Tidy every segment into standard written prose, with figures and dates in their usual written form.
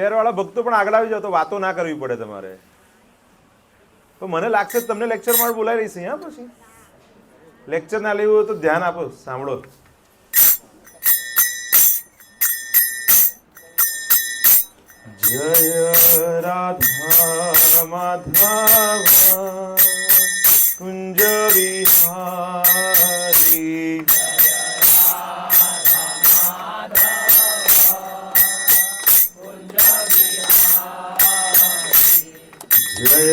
શહેરવાળા ભક્તો પણ આગળ આવી જાવ તો વાતો ના કરવી પડે તમારે. તો મને લાગશે તમને લેક્ચરમાં બોલાવી રહીશ. હા, પછી લેક્ચર ના લેવું હોય તો ધ્યાન આપો, સાંભળો. જય રાધા માધવ કુંજ વિહારી, જય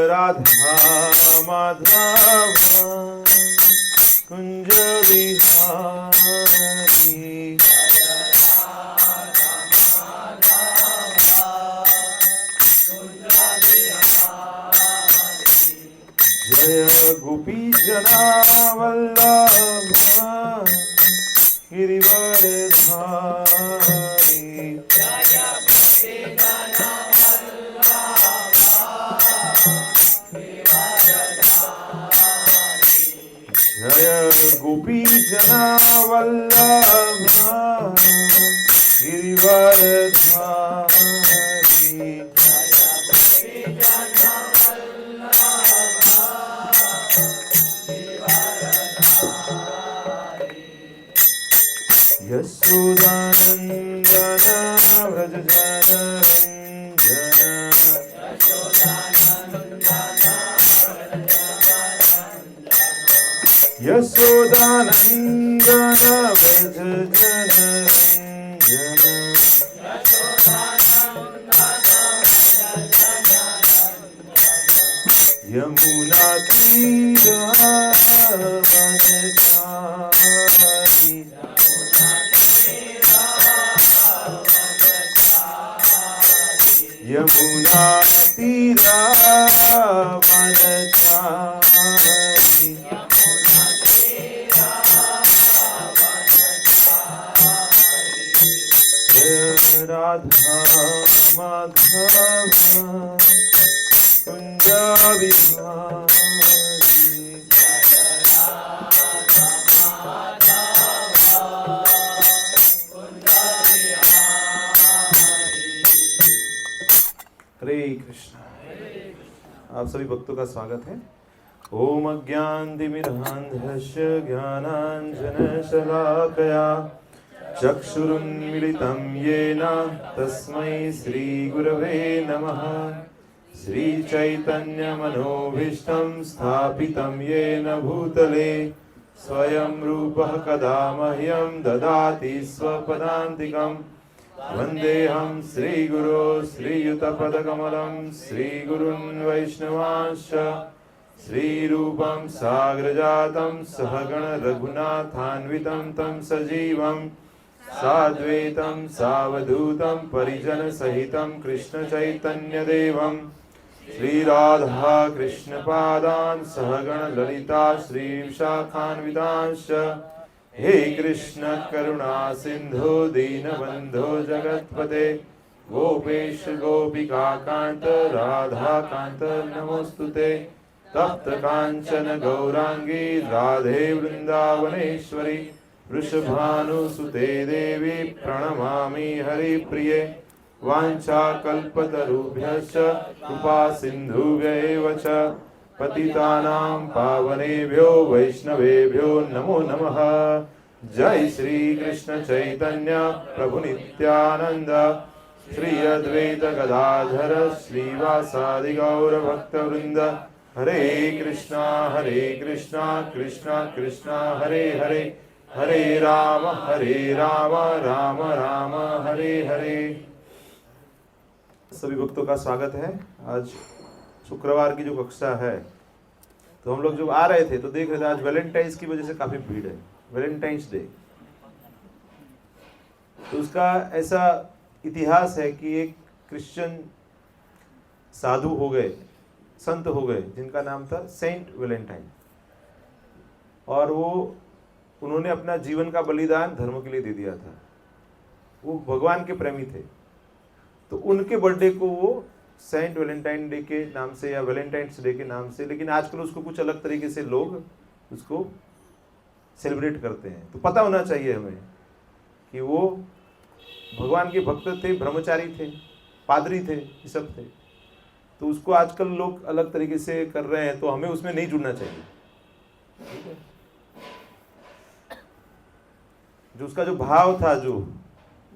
રાધા માધવ કુંજ વિહારી, જય ગોપી જનાવલ્લભ ગિરિવરધારી, જય ગોપી જનાવલ્લભ ગિરિવરધારી, યશોદાનંદન વ્રજ જનરંજન, યશોદાનંદન વ્રજ જનરંજન, યમુના તીરવનચારી, યમુના તીરવનચારી, જય રાધા માધવ કુંજ વિહારી, हरे कृष्णा। आप सभी भक्तों का स्वागत है। ओम अज्ञानतिमिरान्धस्य ज्ञानाञ्जनशलाकया चक्षुरुन्मीलितं येन तस्मै श्रीगुरवे नमः। श्रीचैतन्यमनोभीष्टं स्थापितं येन भूतले स्वयं रूपः कदा मह्यं ददाति स्वपदान्तिकम्। वन्देऽहं श्रीगुरो श्रीयुतपदकमलं श्रीगुरुन् वैष्णवांश्च श्रीरूपं साग्रजातं सहगण रघुनाथान्वितं तं सजीवं साद्वैतं सावधूतं परिजनसहितं कृष्णचैतन्यदेवं श्रीराधा कृष्णपादान् सहगण ललिता श्रीविशाखान्वितांश्च। हे कृष्ण करुणा सिंधु दीनबंधो जगत्पते गोपेश गोपिका कांत राधा कांत नमोस्तुते। तप्त कांचन गौरांगी राधे वृंदावनेश्वरी वृषभानुसुते देवी प्रणमामि हरिप्रिये। वाञ्छाकल्पतरुभ्यश्च कृपा सिन्धुभ्यैव च पतितानां पावनेभ्यो वैष्णवेभ्यो नमो नमः। जय श्री कृष्ण चैतन्य प्रभु नित्यानंद श्री अद्वैत गदाधर श्रीवासादि गौर भक्तवृंद। हरे कृष्णा कृष्णा कृष्णा हरे हरे, हरे राम राम राम हरे हरे। सभी भक्तों का स्वागत है। आज शुक्रवार की जो कक्षा है, तो हम लोग जब आ रहे थे तो देख रहे थे आज वैलेंटाइंस की वजह से काफी भीड़ है। वैलेंटाइंस डे, तो उसका ऐसा इतिहास है कि एक क्रिश्चियन साधु हो गए, संत हो गए, जिनका नाम था सेंट वैलेंटाइन, और उन्होंने अपना जीवन का बलिदान धर्म के लिए दे दिया था। वो भगवान के प्रेमी थे, तो उनके बर्थडे को वो सेंट वैलेंटाइन डे के नाम से या वैलेंटाइंस डे के नाम से, लेकिन आजकल उसको कुछ अलग तरीके से लोग उसको सेलिब्रेट करते हैं। तो पता होना चाहिए हमें कि वो भगवान के भक्त थे, ब्रह्मचारी थे, पादरी थे, ये सब थे। तो उसको आजकल लोग अलग तरीके से कर रहे हैं, तो हमें उसमें नहीं जुड़ना चाहिए, ठीक है। जो उसका जो भाव था, जो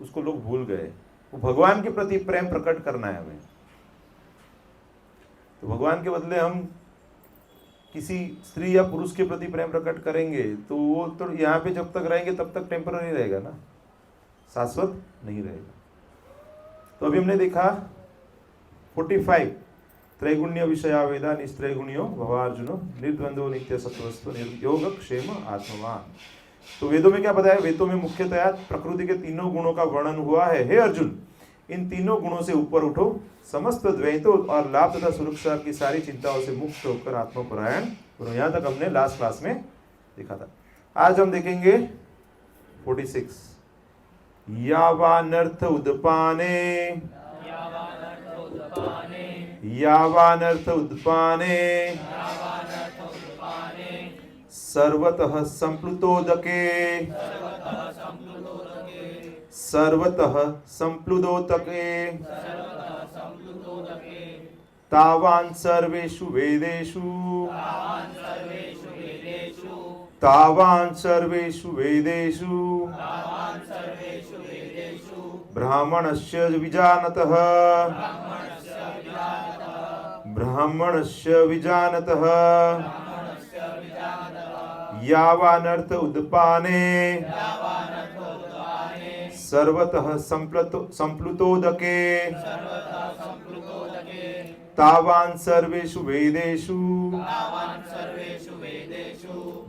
उसको लोग भूल गए। वो भगवान के प्रति प्रेम प्रकट करना है हमें। तो भगवान के बदले हम किसी स्त्री या पुरुष के प्रति प्रेम प्रकट करेंगे तो वो तो यहाँ पे जब तक रहेंगे तब तक टेम्पररी रहेगा ना, शाश्वत नहीं रहेगा। तो अभी हमने देखा 45 त्रैगुण्य विषया वेदा निस्त्रैगुण्यो भवार्जुनो निर्द्वंद्वो नित्य सत्वस्थो निर्योग क्षेम आत्मवान। तो वेदों में क्या बताया? वेदों में मुख्यतया प्रकृति के तीनों गुणों का वर्णन हुआ है। हे अर्जुन, इन तीनों गुणों से ऊपर उठो, समस्त द्वैतों और लाभ तथा सुरक्षा की सारी चिंताओं से मुक्त होकर आत्मपरायण बनो। यहाँ तक हमने लास्ट क्लास में देखा था। आज हम देखेंगे 46 यावानर्थ उदपाने यावानर्थ उदपाने सर्वतः संप्लुतोदके सर्वतः संप्लुतोदके तावान् सर्वेषु वेदेषु तावान् सर्वेषु वेदेषु ब्राह्मणस्य विजानतः ब्राह्मणस्य विजानतः यावानर्थ उदपाने सर्वतः संप्लुतोदके तावान् सर्वेषु वेदेषु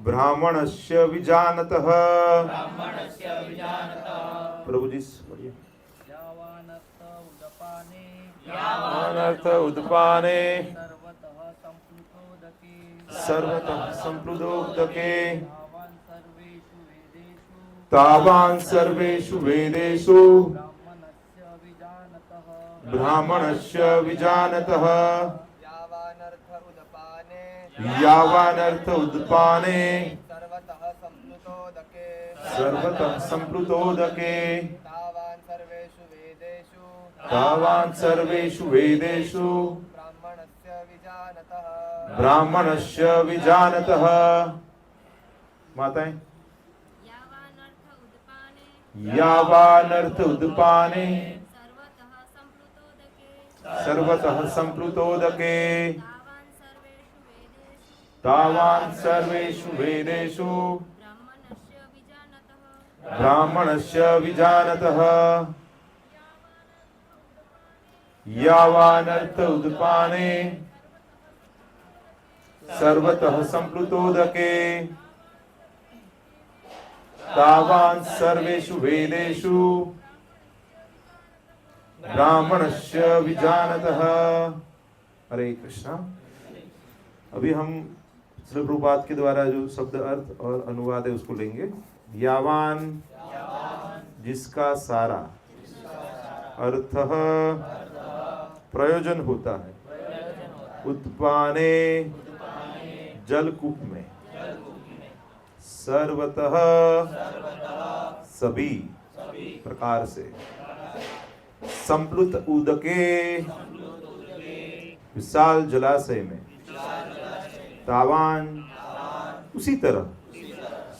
ब्राह्मणस्य विजानतः। प्रभु जी बोलिए। यावानर्थ उदपाने सर्वतः संप्लुतोदके तावान् सर्वेषु वेदेषु ब्राह्मणस्य विजानतः यावानर्थ उदपाने सर्वतः संप्लुतोदके तावान् सर्वेषु वेदेषु ब्राह्मणस्य विजानतः। माताएं, यावानर्थ उदपाने सर्वतः संप्लुतोदके तावान् सर्वेषु वेदेषु ब्राह्मणस्य विजानतः। यावानर्थ उदपाने सर्वतः संप्लुतोदके तावान् सर्वेषु वेदेषु ब्राह्मणस्य विजानतः। हरे कृष्णा। अभी हम श्री प्रभुपाद के द्वारा जो शब्द अर्थ और अनुवाद है उसको लेंगे। यावान, जिसका सारा अर्थ प्रयोजन होता है, उत्पाने जलकूप में, सर्वतः सभी प्रकार से, संप्लुत उदके विशाल जलाशय में, तावान उसी तरह,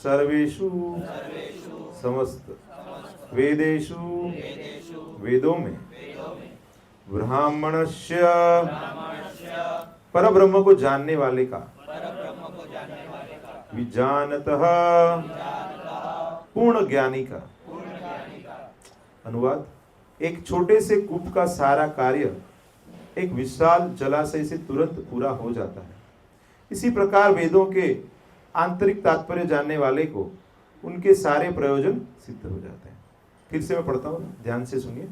सर्वेषु समस्त, वेदेषु वेदों में, ब्राह्मणस्य परब्रह्म को जानने वाले का, विजानतः पूर्ण ज्ञानी का। अनुवाद, एक छोटे से कूप का सारा कार्य एक विशाल जलाशय से तुरंत पूरा हो जाता है। इसी प्रकार वेदों के आंतरिक तात्पर्य जानने वाले को उनके सारे प्रयोजन सिद्ध हो जाते हैं। फिर से मैं पढ़ता हूँ, ध्यान से सुनिए।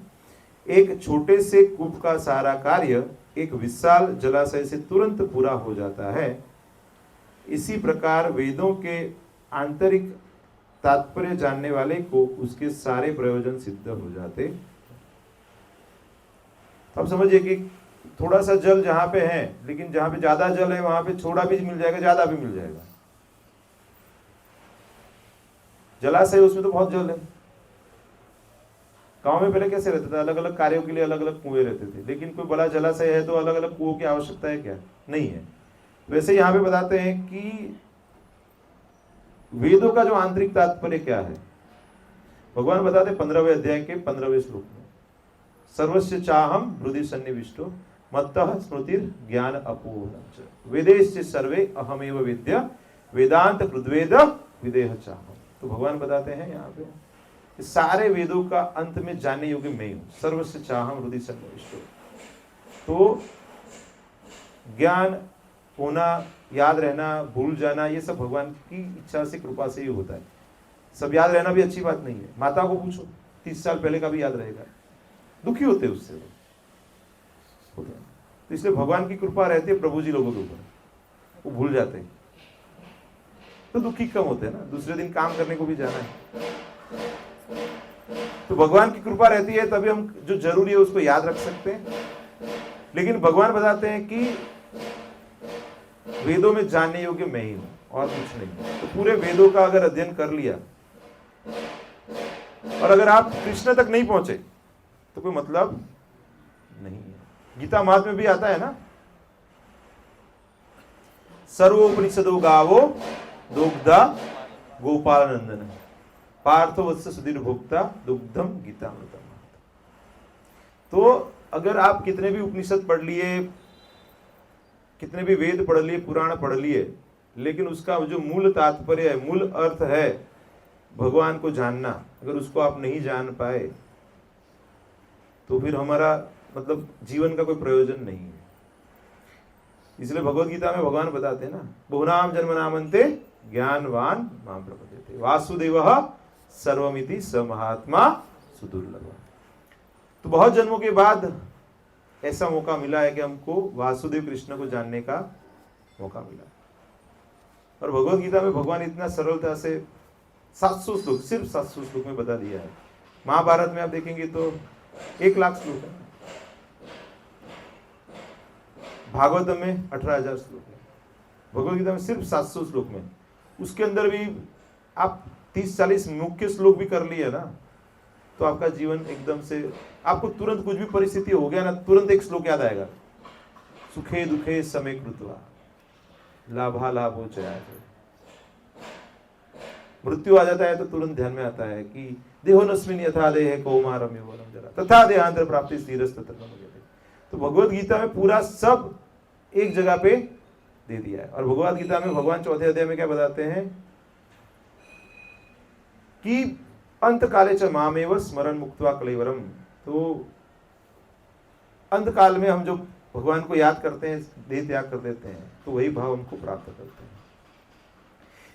एक छोटे से कूप का सारा कार्य एक विशाल जलाशय से तुरंत पूरा हो जाता है। इसी प्रकार वेदों के आंतरिक तात्पर्य जानने वाले को उसके सारे प्रयोजन सिद्ध हो जाते। अब समझिए कि थोड़ा सा जल जहां पे है, लेकिन जहां पे ज्यादा जल है वहां पे थोड़ा भी मिल जाएगा, ज्यादा भी मिल जाएगा। जलाशय उसमें तो बहुत जल है, गांव में पहले कैसे रहता था, अलग अलग कार्यों के लिए अलग अलग कुएं रहते थे, लेकिन कोई बड़ा जलाशय है तो अलग अलग कुओं की आवश्यकता है क्या? नहीं है। वैसे यहाँ पे बताते हैं कि वेदों का जो आंतरिक तात्पर्य क्या है, भगवान बताते 15वें अध्याय के 15वें श्लोक में, सर्वस्य चाहम हृदय सन्निविष्टो मत्तः स्मृतिर ज्ञान अपूर्णम वेदेश्च सर्वे अहमेव वेद्य वेदांत कृद्वेद विदेह चाहम। तो भगवान बताते हैं यहाँ पे सारे वेदों का अंत में जानने योग्य मैं हूं, सर्वस्य चाहम हृदय सन्निविष्टो। तो ज्ञान होना, याद रहना, भूल जाना, ये सब भगवान की इच्छा से, कृपा से ही होता है। सब याद रहना भी अच्छी बात नहीं है। माता को पूछो, 30 साल पहले का भी याद रहेगा, दुखी होते उससे होते हैं। तो इसलिए भगवान की कृपा रहती है प्रभु जी लोगों के ऊपर, वो भूल जाते हैं तो दुखी कम होते हैं ना, दूसरे दिन काम करने को भी जाना है। तो भगवान की कृपा रहती है तभी हम जो जरूरी है उसको याद रख सकते हैं। लेकिन भगवान बताते हैं कि वेदों में जानने योग्य मैं ही हूं और कुछ नहीं। तो पूरे वेदों का अगर अध्ययन कर लिया और अगर आप कृष्ण तक नहीं पहुंचे तो कोई मतलब नहीं है। गीता मात में भी आता है ना, सर्वोपनिषदो गावो दुग्धा गोपाल नंदन पार्थो वत्स सुधीर भोक्ता दुग्धम गीतामृतम। तो अगर आप कितने भी उपनिषद पढ़ लिए, कितने भी वेद पढ़ लिए, पुराण पढ़ लिए, लेकिन उसका जो मूल तात्पर्य है, मूल अर्थ है भगवान को जानना, अगर उसको आप नहीं जान पाए तो फिर हमारा मतलब जीवन का कोई प्रयोजन नहीं है। इसलिए भगवद गीता में भगवान बताते हैं ना, बहुनाम जन्मनामन्ते ज्ञानवान मां प्रपद्यते वासुदेवः सर्वमिति स महात्मा सुदुर्लभ। तो बहुत जन्मों के बाद ऐसा मौका मिला है कि हमको वासुदेव कृष्ण को जानने का मौका मिला। और भगवद गीता में भगवान इतना सरलता से 700 श्लोक, सिर्फ 700 श्लोक में बता दिया है। महाभारत में आप देखेंगे तो 1 लाख श्लोक है, भागवतम में 18,000 श्लोक है, भगवद गीता में सिर्फ 700 श्लोक में। उसके अंदर भी आप 30-40 मुख्य श्लोक भी कर लिए ना तो आपका जीवन एकदम से, आपको तुरंत कुछ भी परिस्थिति हो गया ना, तुरंत एक श्लोक याद आएगा, सुखे दुखे समय कृत्वा लाभा लाभो जया। मृत्यु आ जाता है तो तुरंत ध्यान में आता है कि देहोनस्मिन् यथा देहे कौमारम यौवनम जरा तथा देहांतर प्राप्ति स्थिरस्तत्र न मुह्यते। तो भगवद गीता में पूरा सब एक जगह पे दे दिया है। और भगवद गीता में भगवान 4थे अध्याय में क्या बताते हैं कि अंत काले च मामेव स्मरण मुक्त्वा कलेवरम। तो अंत काल में हम जो भगवान को याद करते हैं, देह त्याग कर देते हैं, तो वही भाव हमको प्राप्त करते हैं।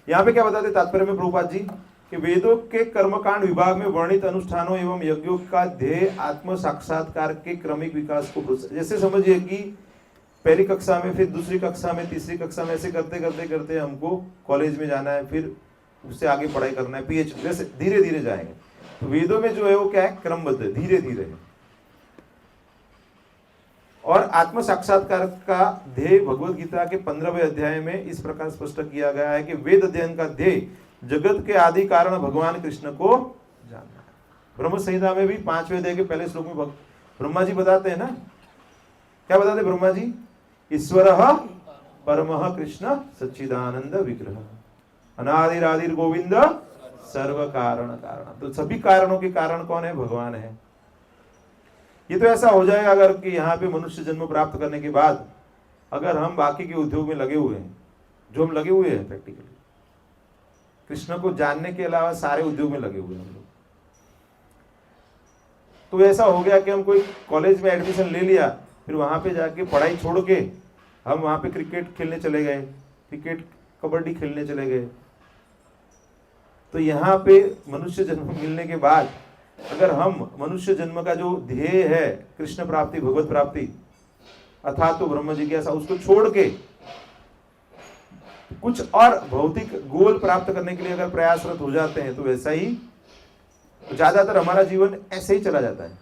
यहाँ पे क्या बताते हैं तात्पर्य में प्रभुपाद जी कि वेदों के कर्मकांड विभाग में वर्णित अनुष्ठानों एवं यज्ञों का ध्येय आत्म साक्षात्कार के क्रमिक विकास को प्रोत्साहित। जैसे समझिए कि पहली कक्षा में, फिर दूसरी कक्षा में, तीसरी कक्षा में, ऐसे करते करते करते हमको कॉलेज में जाना है, फिर उससे आगे पढ़ाई करना है, पीएचडी, जैसे धीरे धीरे जाएंगे। तो वेदों में जो है वो क्या है, क्रमबद्ध, धीरे धीरे है। और आत्म साक्षात्कार का ध्येय भगवद गीता के 15वें अध्याय में इस प्रकार स्पष्ट किया गया है कि वेद अध्ययन का ध्येय जगत के आदि कारण भगवान कृष्ण को जानना है। ब्रह्म संहिता में भी 5वें अध्याय के पहले श्लोक में ब्रह्मा जी बताते हैं ना, क्या बताते हैं ब्रह्मा जी, ईश्वरः परमः कृष्ण सच्चिदानंद विग्रह अनादिरादिर गोविंद सर्व कारण कारण। तो सभी कारणों के कारण कौन है, भगवान है। ये तो ऐसा हो जाएगा अगर कि यहाँ पे मनुष्य जन्म प्राप्त करने के बाद अगर हम बाकी के उद्योग में लगे हुए हैं, जो हम लगे हुए हैं प्रैक्टिकली, कृष्ण को जानने के अलावा सारे उद्योग में लगे हुए हैं हम लोग। तो ऐसा हो गया कि हम कोई कॉलेज में एडमिशन ले लिया, फिर वहां पे जाके पढ़ाई छोड़ के हम वहां पे क्रिकेट खेलने चले गए, क्रिकेट कबड्डी खेलने चले गए। तो यहाँ पे मनुष्य जन्म मिलने के बाद अगर हम मनुष्य जन्म का जो ध्येय है कृष्ण प्राप्ति, भगवत प्राप्ति अर्थात तो ब्रह्म जिज्ञासा, उसको छोड़ के कुछ और भौतिक गोल प्राप्त करने के लिए अगर प्रयासरत हो जाते हैं तो वैसा ही ज्यादातर हमारा जीवन ऐसे ही चला जाता है।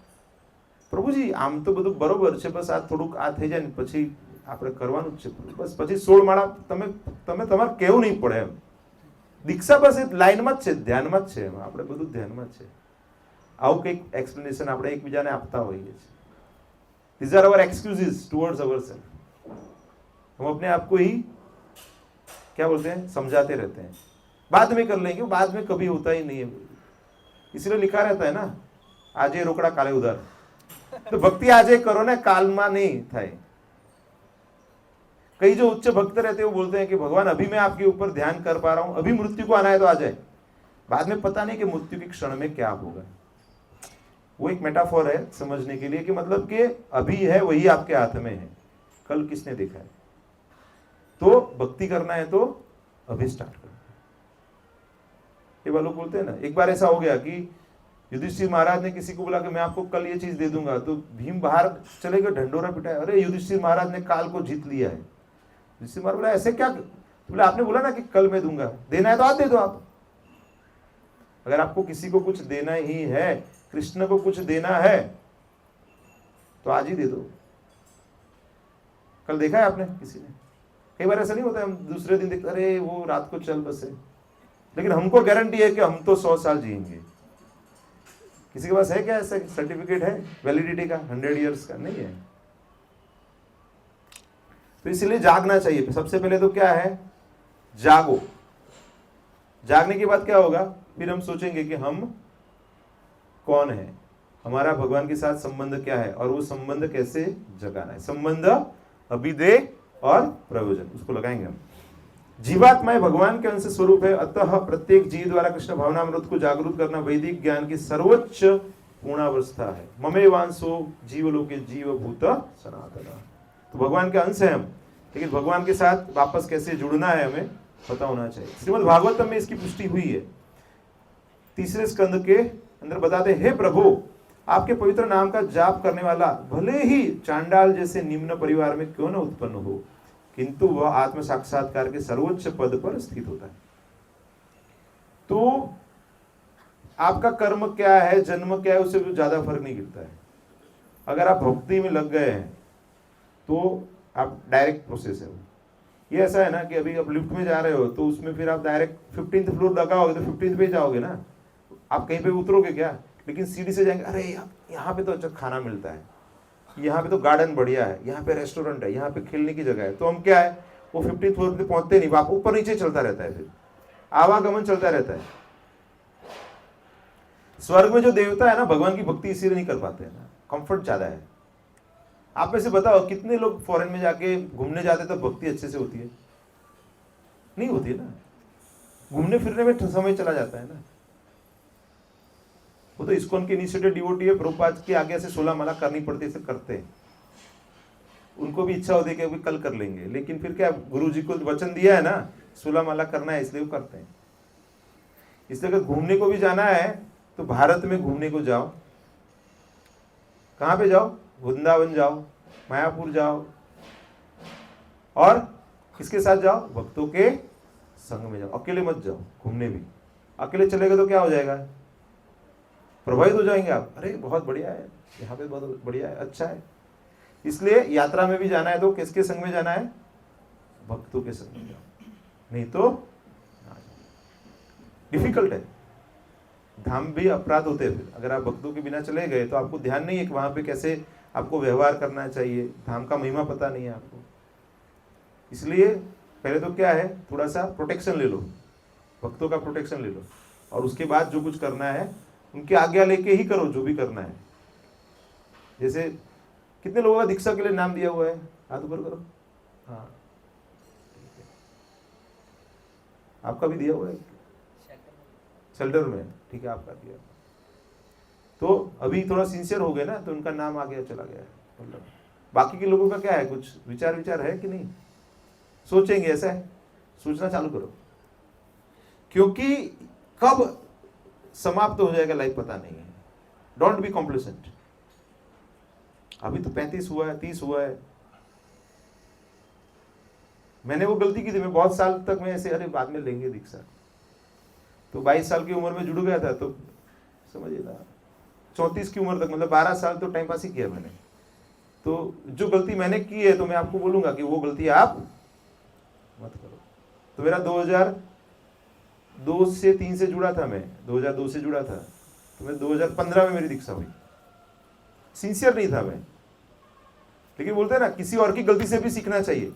પ્રભુજી આમ તો બધું બરોબર છે, બસ આ થોડુંક આ થઈ જાય ને પછી આપણે કરવાનું જ છે, બસ પછી 16 માળા તમે તમારે કેવું નહીં પડે એમ। દીક્ષા બસ એ લાઈનમાં જ છે, ધ્યાનમાં જ છે, આપણે બધું ધ્યાનમાં જ છે। આવું કંઈક એક્સપ્લેનેશન આપણે એકબીજાને આપતા હોઈએ છીએ. These are our excuses towards ourselves. हम अपने आप को ही क्या बोलते हैं, समझाते रहते हैं, बाद में कर लेंगे, बाद में कभी होता ही नहीं है. इसलिए लिखा रहता है ना, આજે રોકડા કાલે ઉધાર. तो भक्ति આજે करो ना, कालમાં नहीं થાય. कई जो उच्च भक्त रहते हैं वो बोलते हैं कि भगवान अभी मैं आपके ऊपर ध्यान कर पा रहा हूं, अभी मृत्यु को आना है तो आ जाए, बाद में पता नहीं कि मृत्यु के क्षण में क्या होगा. वो एक मेटाफोर है समझने के लिए कि मतलब कि अभी है वही आपके हाथ में है, कल किसने देखा है. तो भक्ति करना है तो अभी स्टार्ट करो. ये वालों बोलते हैं ना, एक बार ऐसा हो गया कि युधिष्ठिर महाराज ने किसी को बोला कि मैं आपको कल ये चीज दे दूंगा, तो भीम बाहर चले गए, ढंडोरा पिटाया, अरे युधिष्ठिर महाराज ने काल को जीत लिया है. युधिष्ठिर महाराज बोला ऐसे क्या, बोला आपने बोला ना कि कल मैं दूंगा, देना है तो आज दे दो आप. अगर आपको किसी को कुछ देना ही है, कृष्ण को कुछ देना है, तो आज ही दे दो. कल देखा है आपने किसी ने? कई बार ऐसा नहीं होता है, हम दूसरे दिन देखते अरे वो रात को चल बसे, लेकिन हमको गारंटी है कि हम तो 100 साल जिएंगे. किसी के पास है क्या ऐसा सर्टिफिकेट है वैलिडिटी का 100 इयर्स का? नहीं है. तो इसलिए जागना चाहिए. सबसे पहले तो क्या है, जागो. जागने के बाद क्या होगा, फिर हम सोचेंगे कि हम कौन है, हमारा भगवान के साथ संबंध क्या है, और वो संबंध कैसे जगाना है. संबंध, अभिदेय और प्रयोजन, उसको लगाएंगे हम. जीवात्मा भगवान के अंश स्वरूप है, अतः प्रत्येक जीव द्वारा कृष्ण भावनामृत को जागरूक करना वैदिक ज्ञान की सर्वोच्च पूर्णावस्था है. ममेवांशो जीवलोके जीवभूत सनातन. तो भगवान के अंश है हम, लेकिन भगवान के साथ वापस कैसे जुड़ना है हमें पता होना चाहिए. श्रीमद् भागवतम में इसकी पुष्टि हुई है. 3 स्कंद के अंदर बताते हैं, हे प्रभु, आपके पवित्र नाम का जाप करने वाला भले ही चांडाल जैसे निम्न परिवार में क्यों न उत्पन्न हो, किंतु वह आत्म साक्षात्कार के सर्वोच्च पद पर स्थित होता है. तो आपका कर्म क्या है, जन्म क्या है, उससे ज्यादा फर्क नहीं गिरता है. अगर आप भक्ति में लग गए हैं तो आप डायरेक्ट प्रोसेस है. ये ऐसा है ना कि अभी आप लिफ्ट में जा रहे हो तो उसमें फिर आप डायरेक्ट 15th फ्लोर लगाओगे तो 15th पे जाओगे ना, आप कहीं पे उतरोगे क्या? लेकिन सीढ़ी से जाएंगे, अरे यहाँ पे तो अच्छा खाना मिलता है, यहाँ पे तो गार्डन बढ़िया है, यहाँ पे रेस्टोरेंट है, यहाँ पे खेलने की जगह है. तो हम क्या है, वो 15th फ्लोर पे पहुंचते नहीं, आप ऊपर नीचे चलता रहता है, फिर आवागमन चलता रहता है. स्वर्ग में जो देवता है ना, भगवान की भक्ति इसीलिए नहीं कर पाते हैं ना, कंफर्ट ज्यादा है. आप में से बताओ कितने लोग फॉरेन में जाके घूमने जाते तो भक्ति अच्छे से होती है? नहीं होती है ना. घूमने फिरने में समय चला जाता है ना. वो तो इस्कॉन के इनिशिएटेड डिवोटी है, प्रभुपाद की आज्ञा से 16 माला करनी पड़ती है, करते हैं. उनको भी इच्छा होती है कि अभी कल कर लेंगे, लेकिन फिर क्या, गुरु जी को वचन दिया है ना 16 माला करना है, इसलिए वो करते हैं. इसलिए अगर घूमने को भी जाना है तो भारत में घूमने को जाओ. कहां पे जाओ? वृंदावन जाओ, मायापुर जाओ, और किसके साथ जाओ? भक्तों के संग में जाओ. अकेले मत जाओ घूमने भी. अकेले चलेगा तो क्या हो जाएगा, प्रभावित हो जाएंगे आप. अरे बहुत बढ़िया है, यहाँ पे बहुत बढ़िया है, अच्छा है. इसलिए यात्रा में भी जाना है तो किसके संग में जाना है? भक्तों के संग में जाओ, नहीं तो डिफिकल्ट है. धाम भी अपराध होते हैं. फिर अगर आप भक्तों के बिना चले गए तो आपको ध्यान नहीं है कि वहां पे कैसे आपको व्यवहार करना चाहिए. धाम का महिमा पता नहीं है आपको. इसलिए पहले तो क्या है, थोड़ा सा प्रोटेक्शन ले लो, भक्तों का प्रोटेक्शन ले लो, और उसके बाद जो कुछ करना है उनकी आज्ञा लेके ही करो जो भी करना है. जैसे कितने लोगों का दीक्षा के लिए नाम दिया हुआ है? हाथ ऊपर करो. हाँ, आपका भी दिया हुआ है शेल्टर में? ठीक है, आपका दिया. तो अभी थोड़ा सिंसियर हो गए ना, तो उनका नाम आ गया, चला गया. मतलब बाकी के लोगों का क्या है, कुछ विचार है कि नहीं? सोचेंगे, ऐसा है, सोचना चालू करो, क्योंकि कब समाप्त हो जाएगा लाइफ पता नहीं है. Don't be complacent. अभी तो 35 हुआ है, 30 हुआ है. मैंने वो गलती की थी, मैं बहुत साल तक मैं ऐसे, अरे बाद में लेंगे दीक्षा. तो 22 साल की उम्र में जुड़ गया था, तो समझिए ना 34 की उम्र तक, मतलब 12 साल तो टाइम पास ही किया मैंने. तो जो गलती मैंने की है तो मैं आपको बोलूंगा कि वो गलती आप मत करो. तो मेरा 2002 से 3 से जुड़ा था, मैं 2002 से जुड़ा था, तो मैं 2015 में मेरी दीक्षा हुई। सिंसियर नहीं था मैं, लेकिन बोलते हैं ना किसी और की गलती से भी सीखना चाहिए।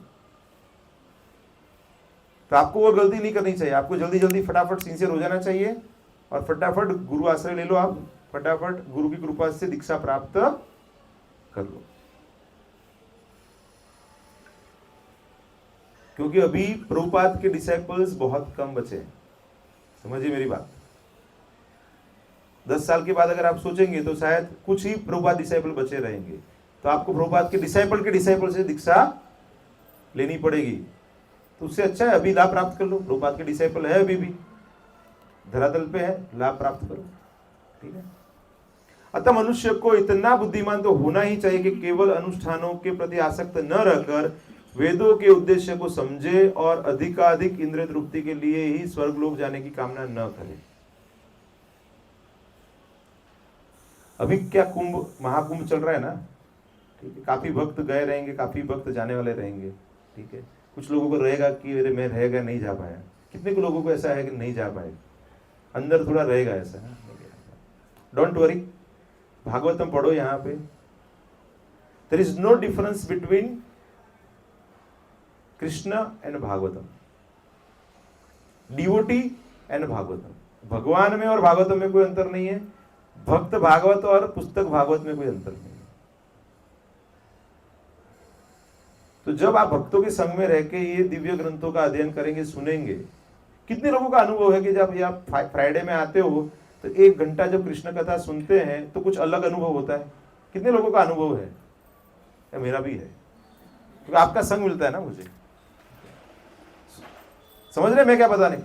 तो आपको वो गलती नहीं करनी चाहिए, आपको जल्दी जल्दी फटाफट सिंसियर हो जाना चाहिए और फटाफट गुरु आश्रय ले लो, आप फटाफट गुरु की कृपा से दीक्षा प्राप्त कर लो। क्योंकि अभी प्रभुपाद के डिसाइपल्स बहुत कम बचे हैं, समझिए मेरी बात। 10 साल के बाद अगर आप सोचेंगे तो शायद कुछ ही प्रभुपाद डिसाइपल बचे रहेंगे, तो आपको प्रभुपाद के डिसाइपल से दीक्षा लेनी पड़ेगी। तो उससे अच्छा है अभी लाभ प्राप्त कर लो, प्रभुपाद के डिसाइपल है अभी भी धरातल पे है, लाभ प्राप्त करो, ठीक है। अतः मनुष्य को इतना बुद्धिमान तो होना ही चाहिए कि केवल अनुष्ठानों के प्रति आसक्त न रहकर वेदों के उद्देश्य को समझे और अधिकाधिक इंद्रिय तृप्ति के लिए ही स्वर्गलोक जाने की कामना न करे। अभी क्या कुंभ महाकुंभ चल रहा है ना, ठीक है, काफी भक्त गए रहेंगे, काफी भक्त जाने वाले रहेंगे, ठीक है। कुछ लोगों को रहेगा कि अरे मैं रह गया नहीं जा पाया, कितने को लोगों को ऐसा है कि नहीं जा पाए, अंदर थोड़ा रहेगा ऐसा। डोंट वरी, भागवतम पढ़ो, यहाँ पे there is no difference between Krishna and Bhagavatam, devotee and Bhagavatam. भगवान में और भागवतम में कोई अंतर नहीं है, भक्त भागवत और पुस्तक भागवत में कोई अंतर नहीं है। तो जब आप भक्तों के संग में रह के ये दिव्य ग्रंथों का अध्ययन करेंगे, सुनेंगे, कितने लोगों का अनुभव है कि जब आप फ्राइडे में आते हो तो 1 घंटा जब कृष्ण कथा सुनते हैं तो कुछ अलग अनुभव होता है। कितने लोगों का अनुभव है? या मेरा भी है, क्योंकि आपका संग मिलता है ना मुझे। समझ रहे मैं क्या बताने?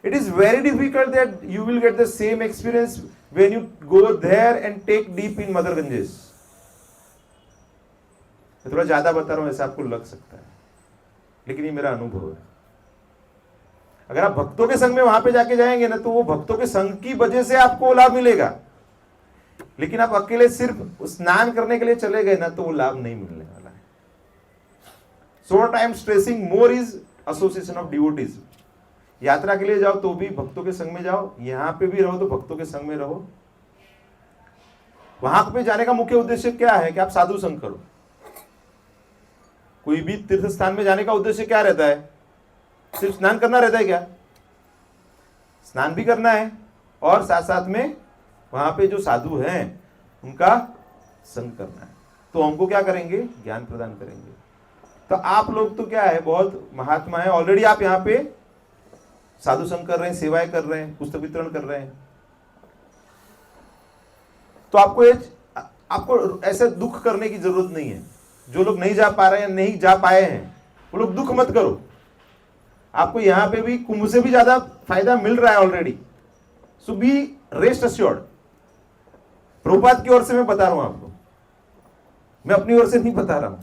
It is very difficult that you will get the same experience when you go there and take deep in Mother Ganges. मैं थोड़ा ज्यादा बता रहा हूं, ऐसा आपको लग सकता है, लेकिन ये मेरा अनुभव है। अगर आप भक्तों के संग में वहां पे जाके जाएंगे ना, तो वो भक्तों के संग की वजह से आपको लाभ मिलेगा। लेकिन आप अकेले सिर्फ स्नान करने के लिए चले गए ना, तो वो लाभ नहीं मिलने वाला है। So what I am stressing more is association of devotees. यात्रा के लिए जाओ तो भी भक्तों के संग में जाओ, यहां पे भी रहो तो भक्तों के संग में रहो। वहां पे जाने का मुख्य उद्देश्य क्या है कि आप साधु संग करो। कोई भी तीर्थ स्थान में जाने का उद्देश्य क्या रहता है? सिर्फ स्नान करना रहता है क्या? स्नान भी करना है और साथ साथ में वहां पे जो साधु हैं उनका संग करना है। तो हमको क्या करेंगे? ज्ञान प्रदान करेंगे। तो आप लोग तो क्या है, बहुत महात्मा है ऑलरेडी, आप यहाँ पे साधु संग कर रहे हैं, सेवाएं कर रहे हैं, पुस्तक वितरण कर रहे हैं। तो आपको ऐसे दुख करने की जरूरत नहीं है। जो लोग नहीं जा पा रहे हैं, नहीं जा पाए हैं, वो लोग दुख मत करो। आपको यहां पे भी कुंभ से भी ज्यादा फायदा मिल रहा है ऑलरेडी। सो बी रेस्ट अश्योर्ड। प्रभुपाद की ओर से मैं बता रहा हूं आपको, मैं अपनी ओर से नहीं बता रहा हूं,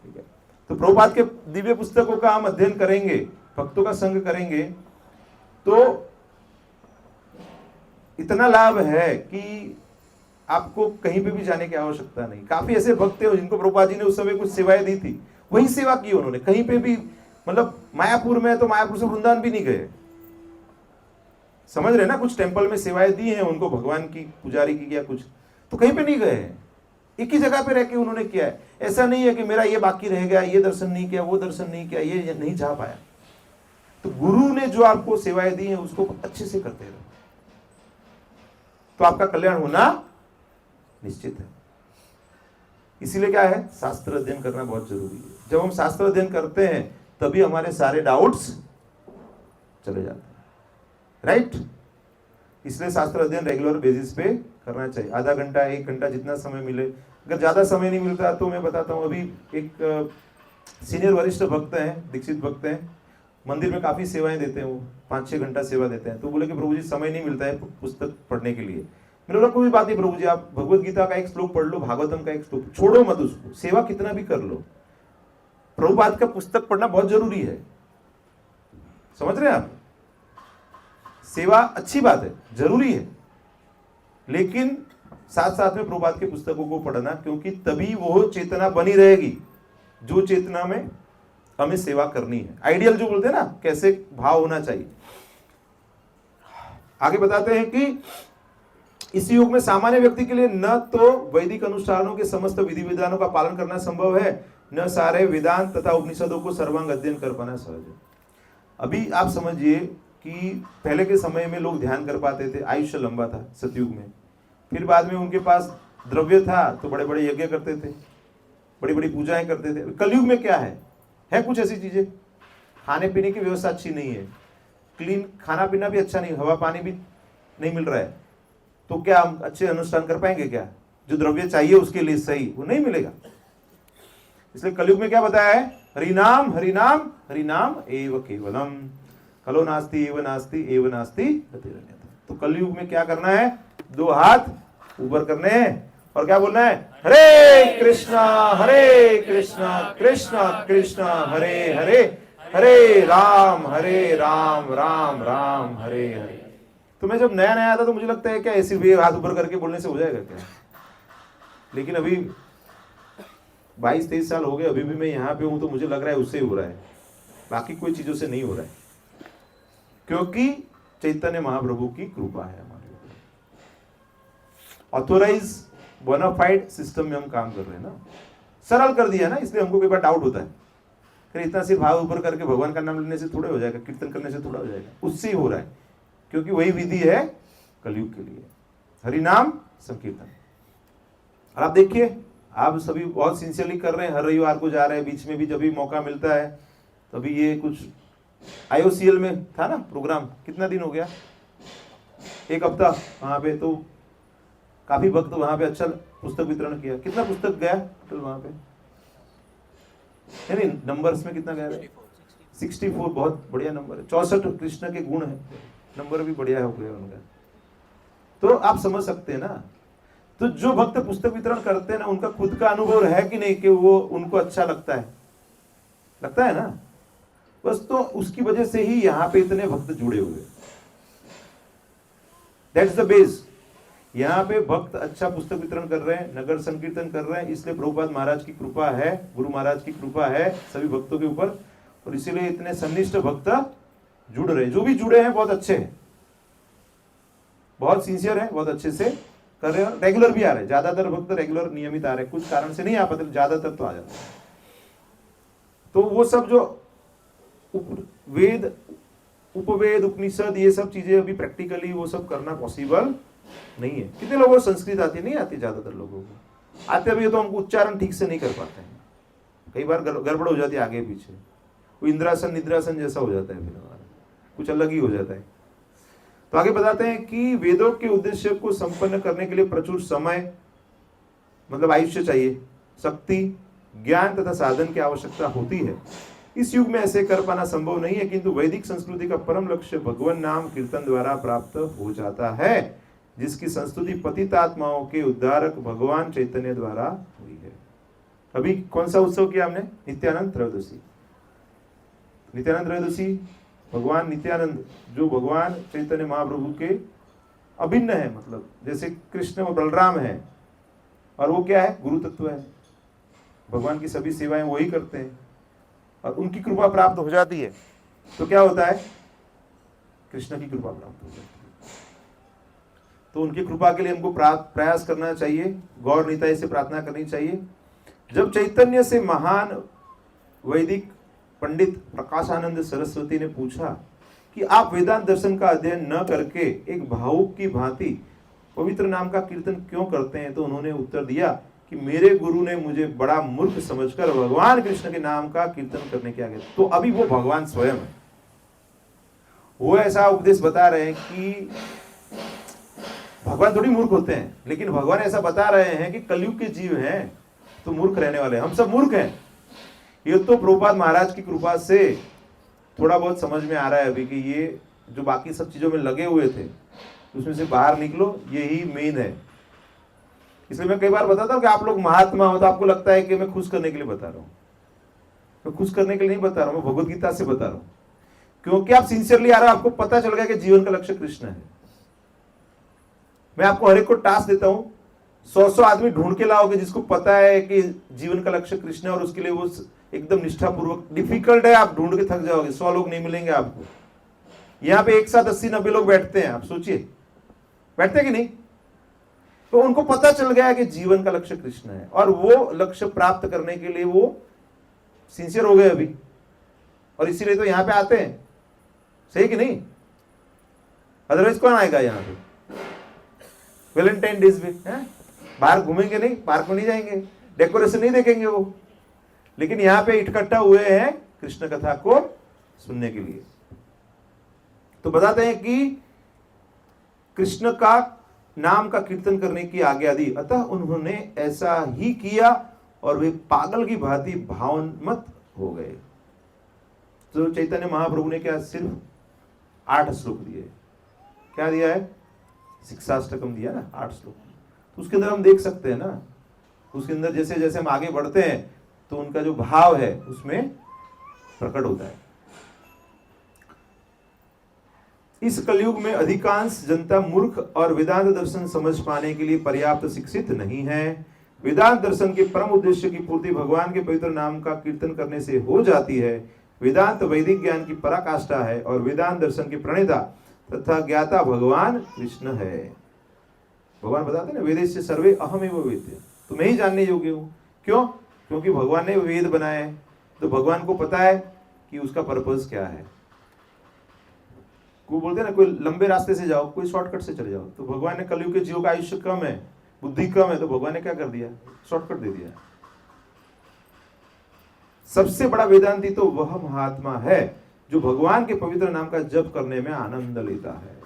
ठीक है। तो प्रभुपाद के दिव्य पुस्तकों का हम अध्ययन करेंगे, भक्तों का संग करेंगे, तो इतना लाभ है कि आपको कहीं पे भी जाने की आवश्यकता नहीं। काफी ऐसे भक्त हैं जिनको प्रभुपाद जी ने उस समय कुछ सेवाएं दी थी, वही सेवा की उन्होंने। कहीं पे भी, मतलब मायापुर में तो मायापुर से वृंदावन भी नहीं गए, समझ रहे ना। कुछ टेंपल में सेवाएं दी हैं उनको, भगवान की पुजारी की या कुछ, तो कहीं पे नहीं गए हैं, एक ही जगह पे रह के उन्होंने किया है। ऐसा नहीं है कि मेरा ये बाकी रह गया, ये दर्शन नहीं किया, वो दर्शन नहीं किया, ये नहीं जा पाया। तो गुरु ने जो आपको सेवाएं दी हैं उसको अच्छे से करते रहो, तो आपका कल्याण होना निश्चित है। इसीलिए क्या है, शास्त्र अध्ययन करना बहुत जरूरी है। जब हम शास्त्र अध्ययन करते हैं तभी हमारे सारे डाउट्स चले जाते हैं, राइट। इसलिए शास्त्र अध्ययन रेगुलर बेसिस पे करना चाहिए, आधा घंटा 1 घंटा जितना समय मिले। अगर ज्यादा समय नहीं मिलता तो मैं बताता हूँ, अभी एक सीनियर वरिष्ठ भक्त हैं, दीक्षित भक्त हैं, मंदिर में काफी सेवाएं देते हैं, वो 5-6 घंटा सेवा देते हैं। तो बोले कि प्रभु जी समय नहीं मिलता है पुस्तक पढ़ने के लिए। मैंने बोला कोई बात नहीं प्रभु जी, आप भगवत गीता का एक श्लोक पढ़ लो, भागवतम का एक श्लोक, छोड़ो मत उसको, सेवा कितना भी कर लो। प्रभुपाद का पुस्तक पढ़ना बहुत जरूरी है, समझ रहे हैं आप। सेवा अच्छी बात है, जरूरी है, लेकिन साथ साथ में प्रभुपाद के पुस्तकों को पढ़ना, क्योंकि तभी वो चेतना बनी रहेगी जो चेतना में हमें सेवा करनी है। आइडियल जो बोलते हैं ना, कैसे भाव होना चाहिए। आगे बताते हैं कि इस युग में सामान्य व्यक्ति के लिए न तो वैदिक अनुष्ठानों के समस्त विधि विधानों का पालन करना संभव है, न सारे वेदांत तथा उपनिषदों को सर्वांग अध्ययन कर पाना सहज है। अभी आप समझिए कि पहले के समय में लोग ध्यान कर पाते थे, आयुष्य लंबा था सतयुग में। फिर बाद में उनके पास द्रव्य था तो बड़े बड़े यज्ञ करते थे, बड़ी बड़ी पूजाएं करते थे। कलयुग में क्या है कुछ ऐसी चीजें, खाने पीने की व्यवस्था अच्छी नहीं है, क्लीन खाना पीना भी अच्छा नहीं, हवा पानी भी नहीं मिल रहा है, तो क्या हम अच्छे अनुष्ठान कर पाएंगे? क्या जो द्रव्य चाहिए उसके लिए सही वो नहीं मिलेगा। इसलिए कलयुग में क्या बताया है? हरिनाम हरिनाम हरिनाम एव केवलम, कलो नास्ति एव नास्ति एव नास्ति गतिरन्यथा। तो कलयुग में क्या करना है? 2 हाथ ऊपर करने हैं और क्या बोलना है? हरे कृष्णा कृष्णा कृष्णा हरे हरे, हरे राम राम राम हरे हरे। तो मैं जब नया नया था तो मुझे लगता है क्या ऐसे भी हाथ ऊपर करके बोलने से हो जाएगा क्या? लेकिन अभी 22-23 साल हो गए, अभी भी मैं यहाँ पे हूं तो मुझे लग रहा है उससे ही हो रहा है, बाकी कोई चीजों से नहीं हो रहा है, क्योंकि चैतन्य महाप्रभु की कृपा है हमारे ऊपर। ऑथोराइज बोनाफाइड सिस्टम में हम काम कर रहे हैं ना, सरल कर दिया ना, इसलिए हमको कई बार डाउट होता है फिर इतना सिर्फ हाथ ऊपर करके भगवान का नाम लेने से थोड़ा हो जाएगा, कीर्तन करने से थोड़ा हो जाएगा, उससे ही हो रहा है, क्योंकि वही विधि है कलयुग के लिए, हरिनाम संकीर्तन। और आप देखिए आप सभी बहुत सिंसियरली कर रहे हैं, हर रविवार को जा रहे हैं, बीच में भी जब भी मौका मिलता है तभी ये कुछ IOCL में था ना प्रोग्राम, कितना दिन हो गया, 1 हफ्ता वहां पे, तो काफी भक्त वहां पे अच्छा पुस्तक वितरण किया। कितना पुस्तक गया टोटल वहां पे? नहीं नंबर्स में कितना गया? 64, बहुत बढ़िया नंबर है। 64 कृष्ण के गुण है, नंबर भी बढ़िया हो गया उनका। तो आप समझ सकते हैं ना, तो जो भक्त पुस्तक वितरण करते हैं ना, उनका खुद का अनुभव है कि नहीं कि वो उनको अच्छा लगता है ना, बस तो उसकी वजह से ही यहाँ पे इतने भक्त जुड़े हुए। That's the base. यहाँ पे भक्त अच्छा पुस्तक वितरण कर रहे हैं, नगर संकीर्तन कर रहे हैं, इसलिए प्रभुपाद महाराज की कृपा है, गुरु महाराज की कृपा है सभी भक्तों के ऊपर, और इसीलिए इतने सन्निष्ठ भक्त जुड़ रहे हैं। जो भी जुड़े हैं बहुत अच्छे हैं, बहुत सिंसियर है, बहुत अच्छे से कर रहे हैं, रेगुलर भी आ रहे हैं। ज्यादातर भक्त रेगुलर नियमित आ रहे हैं, कुछ कारण से नहीं आ पाते, ज्यादातर तो आ जाते हैं। तो वो सब जो वेद उपवेद उपनिषद ये सब चीजें अभी प्रैक्टिकली वो सब करना पॉसिबल नहीं है। कितने लोगों को संस्कृत आती नहीं आती? ज्यादातर लोगों को आते भी, तो हमको उच्चारण ठीक से नहीं कर पाते हैं, कई बार गड़बड़ हो जाती है आगे पीछे, वो इंद्रासन निद्रासन जैसा हो जाता है, फिर हमारा कुछ अलग ही हो जाता है। तो आगे बताते हैं कि वेदों के उद्देश्य को संपन्न करने के लिए प्रचुर समय मतलब आयुष्य चाहिए, शक्ति ज्ञान तथा साधन की आवश्यकता होती है। इस युग में ऐसे कर पाना संभव नहीं है, किंतु वैदिक संस्कृति का परम लक्ष्य भगवान नाम कीर्तन द्वारा प्राप्त हो जाता है, जिसकी संस्तुति पतित आत्माओं के उद्धारक भगवान चैतन्य द्वारा हुई है। अभी कौन सा उत्सव किया हमने? नित्यानंद त्रयोदशी। नित्यानंद त्रयोदशी भगवान नित्यानंद जो भगवान चैतन्य महाप्रभु के अभिन्न है, मतलब जैसे कृष्ण और बलराम है, और वो क्या है? गुरु तत्व है, भगवान की सभी सेवाएं वही करते हैं और उनकी कृपा प्राप्त हो जाती है। तो क्या होता है? कृष्ण की कृपा प्राप्त हो जाती है। तो उनकी कृपा के लिए हमको प्रयास करना चाहिए, गौर निताई से प्रार्थना करनी चाहिए। जब चैतन्य से महान वैदिक पंडित प्रकाशानंद सरस्वती ने पूछा कि आप वेदांत दर्शन का अध्ययन न करके एक भावुक की भांति पवित्र नाम का कीर्तन क्यों करते हैं, तो उन्होंने उत्तर दिया कि मेरे गुरु ने मुझे बड़ा मूर्ख समझकर भगवान कृष्ण के नाम का कीर्तन करने के आगे। तो अभी वो भगवान स्वयं है, वो ऐसा उपदेश बता रहे हैं कि भगवान थोड़ी मूर्ख होते हैं, लेकिन भगवान ऐसा बता रहे हैं कि कलयुग के जीव हैं तो मूर्ख रहने वाले, हम सब मूर्ख हैं। ये तो प्रभुपाद महाराज की कृपा से थोड़ा बहुत समझ में आ रहा है अभी कि ये जो बाकी सब चीजों में लगे हुए थे उसमें से बाहर निकलो, यही मेन है। इसलिए मैं कई बार बताता हूँ कि आप लोग महात्मा हो तो आपको लगता है कि मैं खुश करने के लिए बता रहा हूँ। मैं खुश करने के लिए नहीं बता रहा हूँ, मैं भगवत गीता से बता रहा हूँ, क्योंकि आप सिंसियरली आ रहे हो, आपको पता चल गया कि जीवन का लक्ष्य कृष्ण है। मैं आपको हर एक को टास्क देता हूँ, 100 आदमी ढूंढ के लाओगे जिसको पता है कि जीवन का लक्ष्य कृष्ण है और उसके लिए वो एकदम निष्ठापूर्वक, डिफिकल्ट है, आप ढूंढ के थक जाओगे, 100 लोग नहीं मिलेंगे आपको, यहां पे एक साथ 80-90 लोग बैठते हैं, आप सोचिए, बैठते हैं कि नहीं? तो उनको पता चल गया है कि जीवन का लक्ष्य कृष्ण है, और वो लक्ष्य प्राप्त करने के लिए वो सिंसियर हो गए अभी, और इसीलिए तो यहां पे आते हैं, सही कि नहीं? अदरवाइज कौन आएगा यहां पे? वैलेंटाइन डेज पे बाहर घूमेंगे नहीं, पार्क में नहीं जाएंगे, डेकोरेशन नहीं देखेंगे वो, लेकिन यहां पे इकट्ठा हुए हैं कृष्ण कथा को सुनने के लिए। तो बताते हैं कि कृष्ण का नाम का कीर्तन करने की आज्ञा दी, अतः उन्होंने ऐसा ही किया और वे पागल की भांति भावन्मत हो गए। तो चैतन्य महाप्रभु ने क्या सिर्फ 8 श्लोक दिए, क्या दिया है? शिक्षाष्टकम दिया ना, 8 श्लोक। तो उसके अंदर हम देख सकते हैं ना, उसके अंदर जैसे जैसे हम आगे बढ़ते हैं तो उनका जो भाव है उसमें प्रकट होता है। इस कलयुग में अधिकांश जनता मूर्ख और वेदांत दर्शन समझ पाने के लिए पर्याप्त शिक्षित नहीं है। वेदांत दर्शन के परम उद्देश्य की पूर्ति भगवान के पवित्र नाम का कीर्तन करने से हो जाती है। वेदांत वैदिक ज्ञान की पराकाष्ठा है और वेदांत दर्शन के प्रणेता तथा ज्ञाता भगवान कृष्ण है। भगवान बताते हैं ना, वेदेश सर्वे अहमेव वेद्य, तो मैं ही जानने योग्य हूं। क्यों? क्योंकि भगवान ने वेद बनाए, तो भगवान को पता है कि उसका पर्पस क्या है। कोई बोलते हैं ना, कोई लंबे रास्ते से जाओ, कोई शॉर्टकट से चले जाओ, तो भगवान ने कलयुग के जीवों का आयुष्य कम है, बुद्धि कम है, तो भगवान ने क्या कर दिया? शॉर्टकट दे दिया। सबसे बड़ा वेदांती तो वह महात्मा है जो भगवान के पवित्र नाम का जप करने में आनंद लेता है।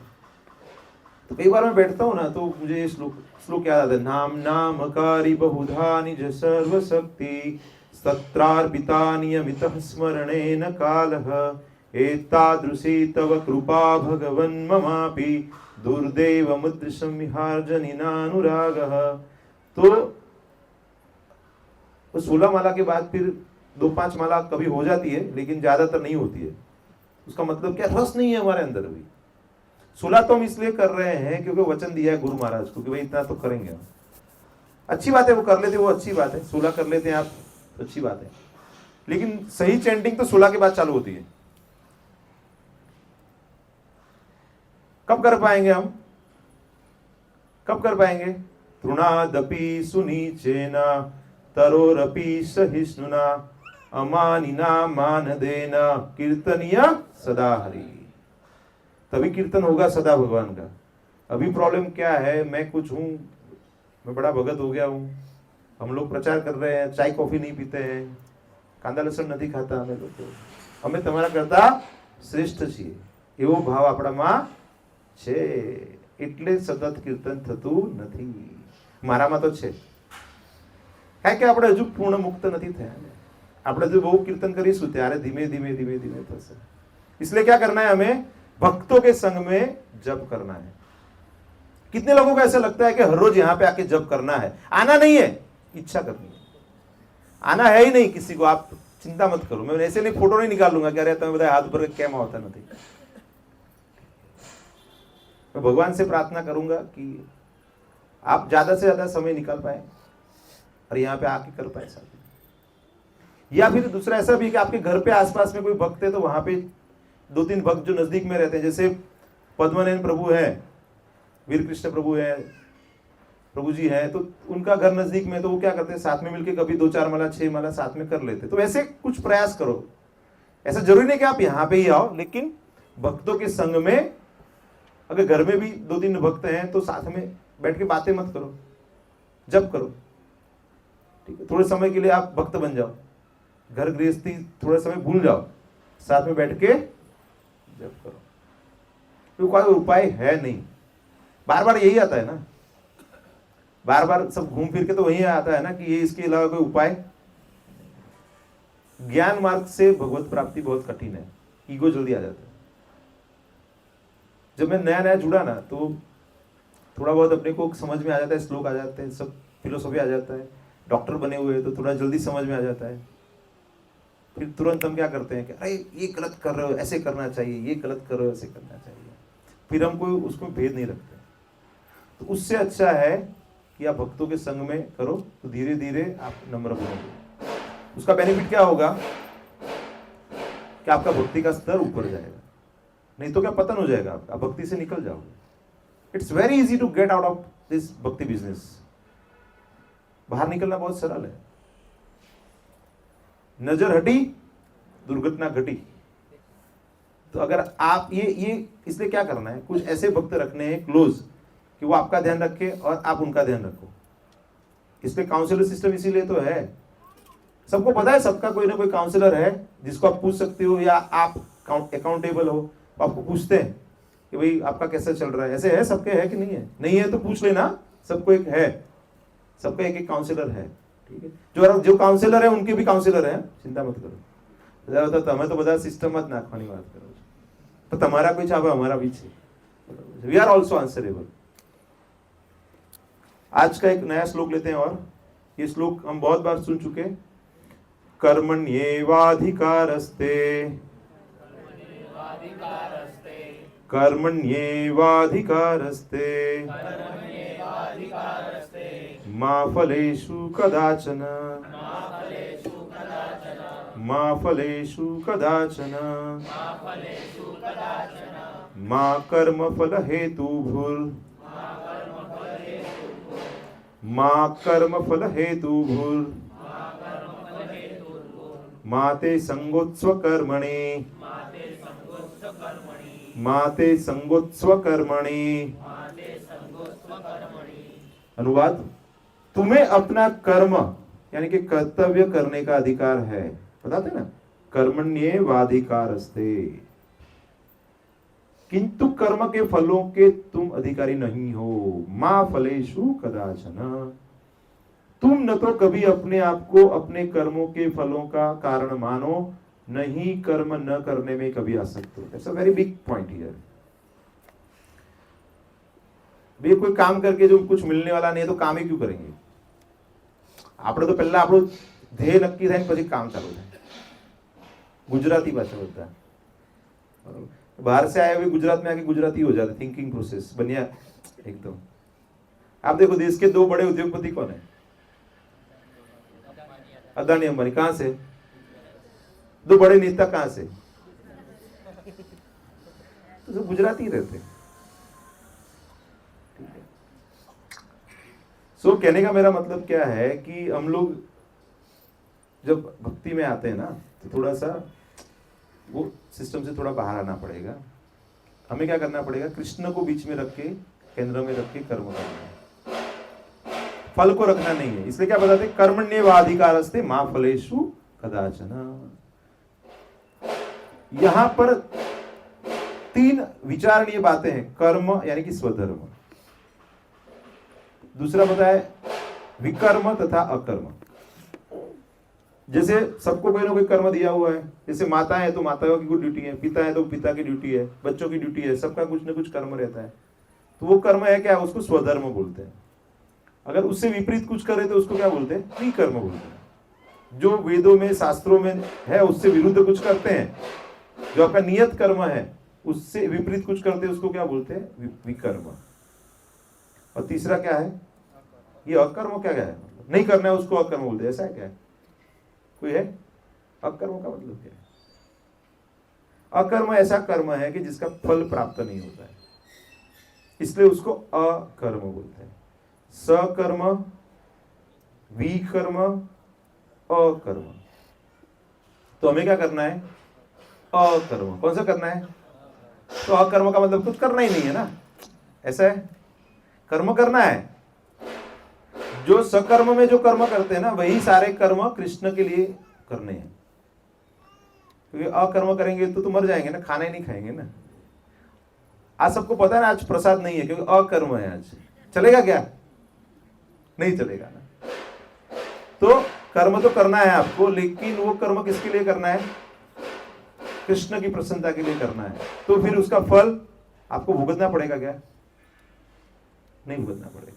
तो कई बार मैं बैठता हूं ना, तो मुझे ये श्लोक याद आता है, नाम नामकारी बहुधा निज सर्वशक्ति सत्रार्पिता नियमितः स्मरणेन कालः एतादृशी तव कृपा भगवन् ममापि दुर्दैव मुद्रिशं विहार्जनिनानुरागः। तो 16 माला के बाद फिर 2-5 माला कभी हो जाती है, लेकिन ज्यादातर नहीं होती है। उसका मतलब क्या? रस नहीं है हमारे अंदर अभी। 16 तो हम इसलिए कर रहे हैं क्योंकि वचन दिया है गुरु महाराज को कि भाई इतना तो करेंगे हम। अच्छी बात है, वो कर लेते, वो अच्छी बात है, 16 कर लेते हैं आप, तो अच्छी बात है, लेकिन सही चैंटिंग तो 16 के बाद चालू होती है। कब कर पाएंगे हम? कब कर पाएंगे? तृणादपि सुनीचेना तरोरपि सहिष्णुना अमानिना मानदेना कीर्तनीय सदा हरि। तभी कीर्तन होगा सदा भगवान का। अभी प्रॉब्लम क्या है? मैं कुछ हूं, मैं बड़ा भगत हो गया हूं, हम लोग प्रचार कर रहे हैं, चाय कॉफी नहीं पीते हैं, कांदा लसन नहीं खाता हमें लोग, हमें तुम्हारा करता श्रेष्ठ છીએ એવો ભાવ આપણામાં છે, એટલે સતત કીર્તન થતું નથી। મારામાં તો છે, કારણ કે આપણે હજુ પૂર્ણ મુક્ત નથી થયા। આપણે જો બહુ કીર્તન કરીશું ત્યારે ધીમે ધીમે ધીમે ધીમે થશે। इसलिए क्या करना है? हमें भक्तों के संग में जप करना है। कितने लोगों को ऐसा लगता है कि हर रोज यहां पे आके जप करना है? आना नहीं है, इच्छा करनी है। आना है ही नहीं किसी को, आप चिंता मत करो, मैं ऐसे नहीं फोटो नहीं निकालूंगा क्या रहता है बताया हाथ ऊपर क्या होता नहीं। मैं भगवान से प्रार्थना करूंगा कि आप ज्यादा से ज्यादा समय निकाल पाए और यहाँ पे आके कर पाए साथ। या फिर दूसरा ऐसा भी कि आपके घर पे आसपास में कोई भक्त है तो वहां पे 2-3 भक्त जो नजदीक में रहते हैं, जैसे पद्मनयन प्रभु है, वीर कृष्ण प्रभु है, प्रभु जी है, तो उनका घर नजदीक में, तो वो क्या करते हैं साथ में मिलके कभी 2-4 माला 6 माला साथ में कर लेते। तो ऐसे कुछ प्रयास करो। ऐसा जरूरी नहीं कि आप यहाँ पे ही आओ, लेकिन भक्तों के संग में, अगर घर में भी 2-3 भक्त हैं तो साथ में बैठ के बातें मत करो, जप करो, ठीक है? थोड़े समय के लिए आप भक्त बन जाओ, घर गृहस्थी थोड़ा समय भूल जाओ, साथ में बैठ के जप करो। तो कोई उपाय है नहीं, बार बार यही आता है ना, बार बार सब घूम फिर के तो वही आता है ना कि ये इसके अलावा कोई उपाय। ज्ञान मार्ग से भगवत प्राप्ति बहुत कठिन है, ईगो जल्दी आ जाता है। जब मैं नया नया जुड़ा ना, तो थोड़ा बहुत अपने को समझ में आ जाता है, श्लोक आ जाते हैं, सब फिलोसॉफी आ जाता है, डॉक्टर बने हुए तो थोड़ा जल्दी समझ में आ जाता है। फिर तुरंत हम क्या करते हैं कि अरे ये गलत कर रहे हो, ऐसे करना चाहिए, ये गलत कर रहे हो, ऐसे करना चाहिए, फिर हम कोई उसमें भेद नहीं रखते। तो उससे अच्छा है कि आप भक्तों के संग में करो, तो धीरे धीरे आप नम्र बनोगे। उसका बेनिफिट क्या होगा कि आपका भक्ति का स्तर ऊपर जाएगा। नहीं तो क्या पतन हो जाएगा आपका, भक्ति से निकल जाओगे। It's very easy to get out of this bhakti business. बाहर निकलना बहुत सरल है। नजर हटी, दुर्घटना घटी। तो अगर आप ये इसलिए क्या करना है, कुछ ऐसे भक्त रखने हैं क्लोज कि वो आपका ध्यान रखे और आप उनका ध्यान रखो। इसलिए काउंसलर सिस्टम इसीलिए तो है। सबको पता है सबका कोई ना कोई काउंसलर है जिसको आप पूछ सकते हो, या आप अकाउंटेबल हो, आपको पूछते हैं कि भाई आपका कैसा चल रहा है। ऐसे है सबके, है कि नहीं है? नहीं है तो पूछ लेना, सबको एक है, सबका एक एक काउंसलर है। ठीक है, जो काउंसलर है उनके भी काउंसलर है, चिंता मत करो। તમે તો બધા સિસ્ટમમાં જ નાખવાની વાત કરો છો, તો તમારા કોઈ છાપા हमारा भी છે। We are also answerable. आज का एक नया श्लोक लेते हैं, और ये श्लोक हम बहुत बार सुन चुके। कर्मण्येवाधिकारस्ते कर्मण्येवाधिकारस्ते मा फलेषु कदाचन मा फलेषु कदाचन मा कर्मफल हेतुभुर् मा कर्मफल हेतुभुर् मा ते संगोत्स्व कर्मणि मा ते संगोत्स्व कर्मणि। अनुवाद, तुम्हें अपना कर्म यानी कि कर्तव्य करने का अधिकार है। बताते ना, कर्मण्येवाधिकारस्ते, किंतु कर्म के फलों के तुम अधिकारी नहीं हो। मा फलेषु कदाचन, तुम न तो कभी अपने आप को अपने कर्मों के फलों का कारण मानो, नहीं कर्म न करने में कभी आसक्त हो। That's a very big point here. भाई कोई काम करके जो कुछ मिलने वाला नहीं है तो काम ही क्यों करेंगे? આપણે તો પહેલા આપણું ધ્યેય નક્કી થાય પછી કામ ચાલુ થાય। गुजराती भाषा होता है, बाहर से आए हुए गुजरात में आके गुजराती हो जाते, थिंकिंग प्रोसेस बढ़िया एकदम। आप देखो देश के दो बड़े उद्योगपति कौन है? अदानी अंबानी। कहां से? दो बड़े नेता कहां से? तो सब गुजराती रहते। सो कहने का मेरा मतलब क्या है कि हम लोग जब भक्ति में आते हैं ना, तो थोड़ा सा वो सिस्टम से थोड़ा बाहर आना पड़ेगा। हमें क्या करना पड़ेगा? कृष्ण को बीच में रख के, केंद्र में रख के कर्म करना है, फल को रखना नहीं है। इसलिए क्या बताते? कर्मण्येवाधिकारस्ते मा फलेषु कदाचन। यहां पर तीन विचारणीय बातें हैं। कर्म यानी कि स्वधर्म, दूसरा बताए विकर्म तथा अकर्म। जैसे सबको कोई ना कोई कर्म दिया हुआ है, जैसे माता है तो माताओं की कुछ ड्यूटी है, पिता है तो पिता की ड्यूटी है, बच्चों की ड्यूटी है, सबका कुछ ना कुछ कर्म रहता है। तो वो कर्म है क्या? उसको स्वधर्म बोलते हैं। अगर उससे विपरीत कुछ करे तो उसको क्या बोलते हैं? विकर्म बोलते हैं। जो वेदों में शास्त्रों में है उससे विरुद्ध कुछ करते हैं, जो आपका नियत कर्म है उससे विपरीत कुछ करते हैं, उसको क्या बोलते हैं? विकर्म। और तीसरा क्या है? ये अकर्म। क्या है? नहीं करना है उसको अकर्म बोलते हैं। ऐसा है क्या? कोई है? अकर्म का मतलब क्या है? अकर्म ऐसा कर्म है कि जिसका फल प्राप्त नहीं होता है, इसलिए उसको अकर्म बोलते हैं। सकर्म, विकर्म, अकर्म। तो हमें क्या करना है? अकर्म। कौन सा करना है? तो अकर्म का मतलब कुछ करना ही नहीं है ना, ऐसा है। कर्म करना है। जो सकर्म में जो कर्म करते हैं ना, वही सारे कर्म कृष्ण के लिए करने हैं। क्योंकि अकर्म करेंगे तो मर जाएंगे ना, खाना ही नहीं खाएंगे ना। आज सबको पता है ना, आज प्रसाद नहीं है क्योंकि अकर्म है। आज चलेगा क्या? नहीं चलेगा ना। तो कर्म तो करना है आपको, लेकिन वो कर्म किसके लिए करना है? कृष्ण की प्रसन्नता के लिए करना है। तो फिर उसका फल आपको भुगतना पड़ेगा क्या? नहीं भुगतना पड़ेगा।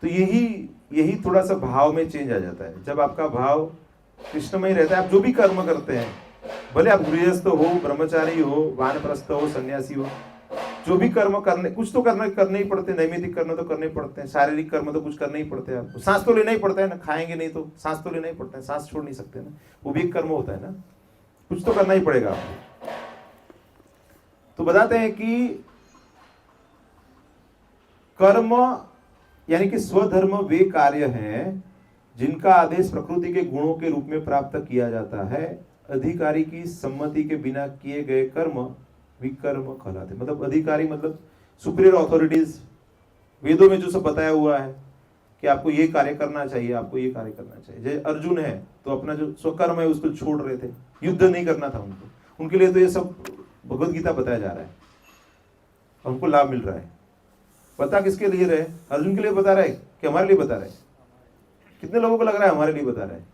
तो यही थोड़ा सा भाव में चेंज आ जाता है। जब आपका भाव कृष्णमय रहता है, आप जो भी कर्म करते हैं, भले आप गृहस्थ हो, ब्रह्मचारी हो, वानप्रस्थ हो, सन्यासी हो, जो भी कर्म करने, कुछ तो करने ही पड़ते हैं। नैमित्तिक कर्म तो करने ही पड़ते हैं, शारीरिक कर्म तो कुछ करने ही पड़ते हैं। आपको सांस तो लेना ही पड़ता है ना, खाएंगे नहीं तो सांस तो लेना ही पड़ता है, सांस छोड़ नहीं सकते ना, वो भी एक कर्म होता है ना। कुछ तो करना ही पड़ेगा आपको। तो बताते हैं कि कर्म यानी कि स्वधर्म वे कार्य हैं जिनका आदेश प्रकृति के गुणों के रूप में प्राप्त किया जाता है। अधिकारी की सम्मति के बिना किए गए कर्म विकर्म कहलाते। मतलब अधिकारी मतलब सुपीरियर अथॉरिटीज, वेदों में जो सब बताया हुआ है कि आपको ये कार्य करना चाहिए, आपको ये कार्य करना चाहिए। जैसे अर्जुन है तो अपना जो स्वकर्म है उसको छोड़ रहे थे, युद्ध नहीं करना था उनको, उनके लिए तो ये सब भगवत गीता बताया जा रहा है, उनको लाभ मिल रहा है। बता किसके लिए रहे? अर्जुन के लिए बता रहा है कि हमारे लिए बता रहा है? कितने लोगों को लग रहा है हमारे लिए बता रहा है?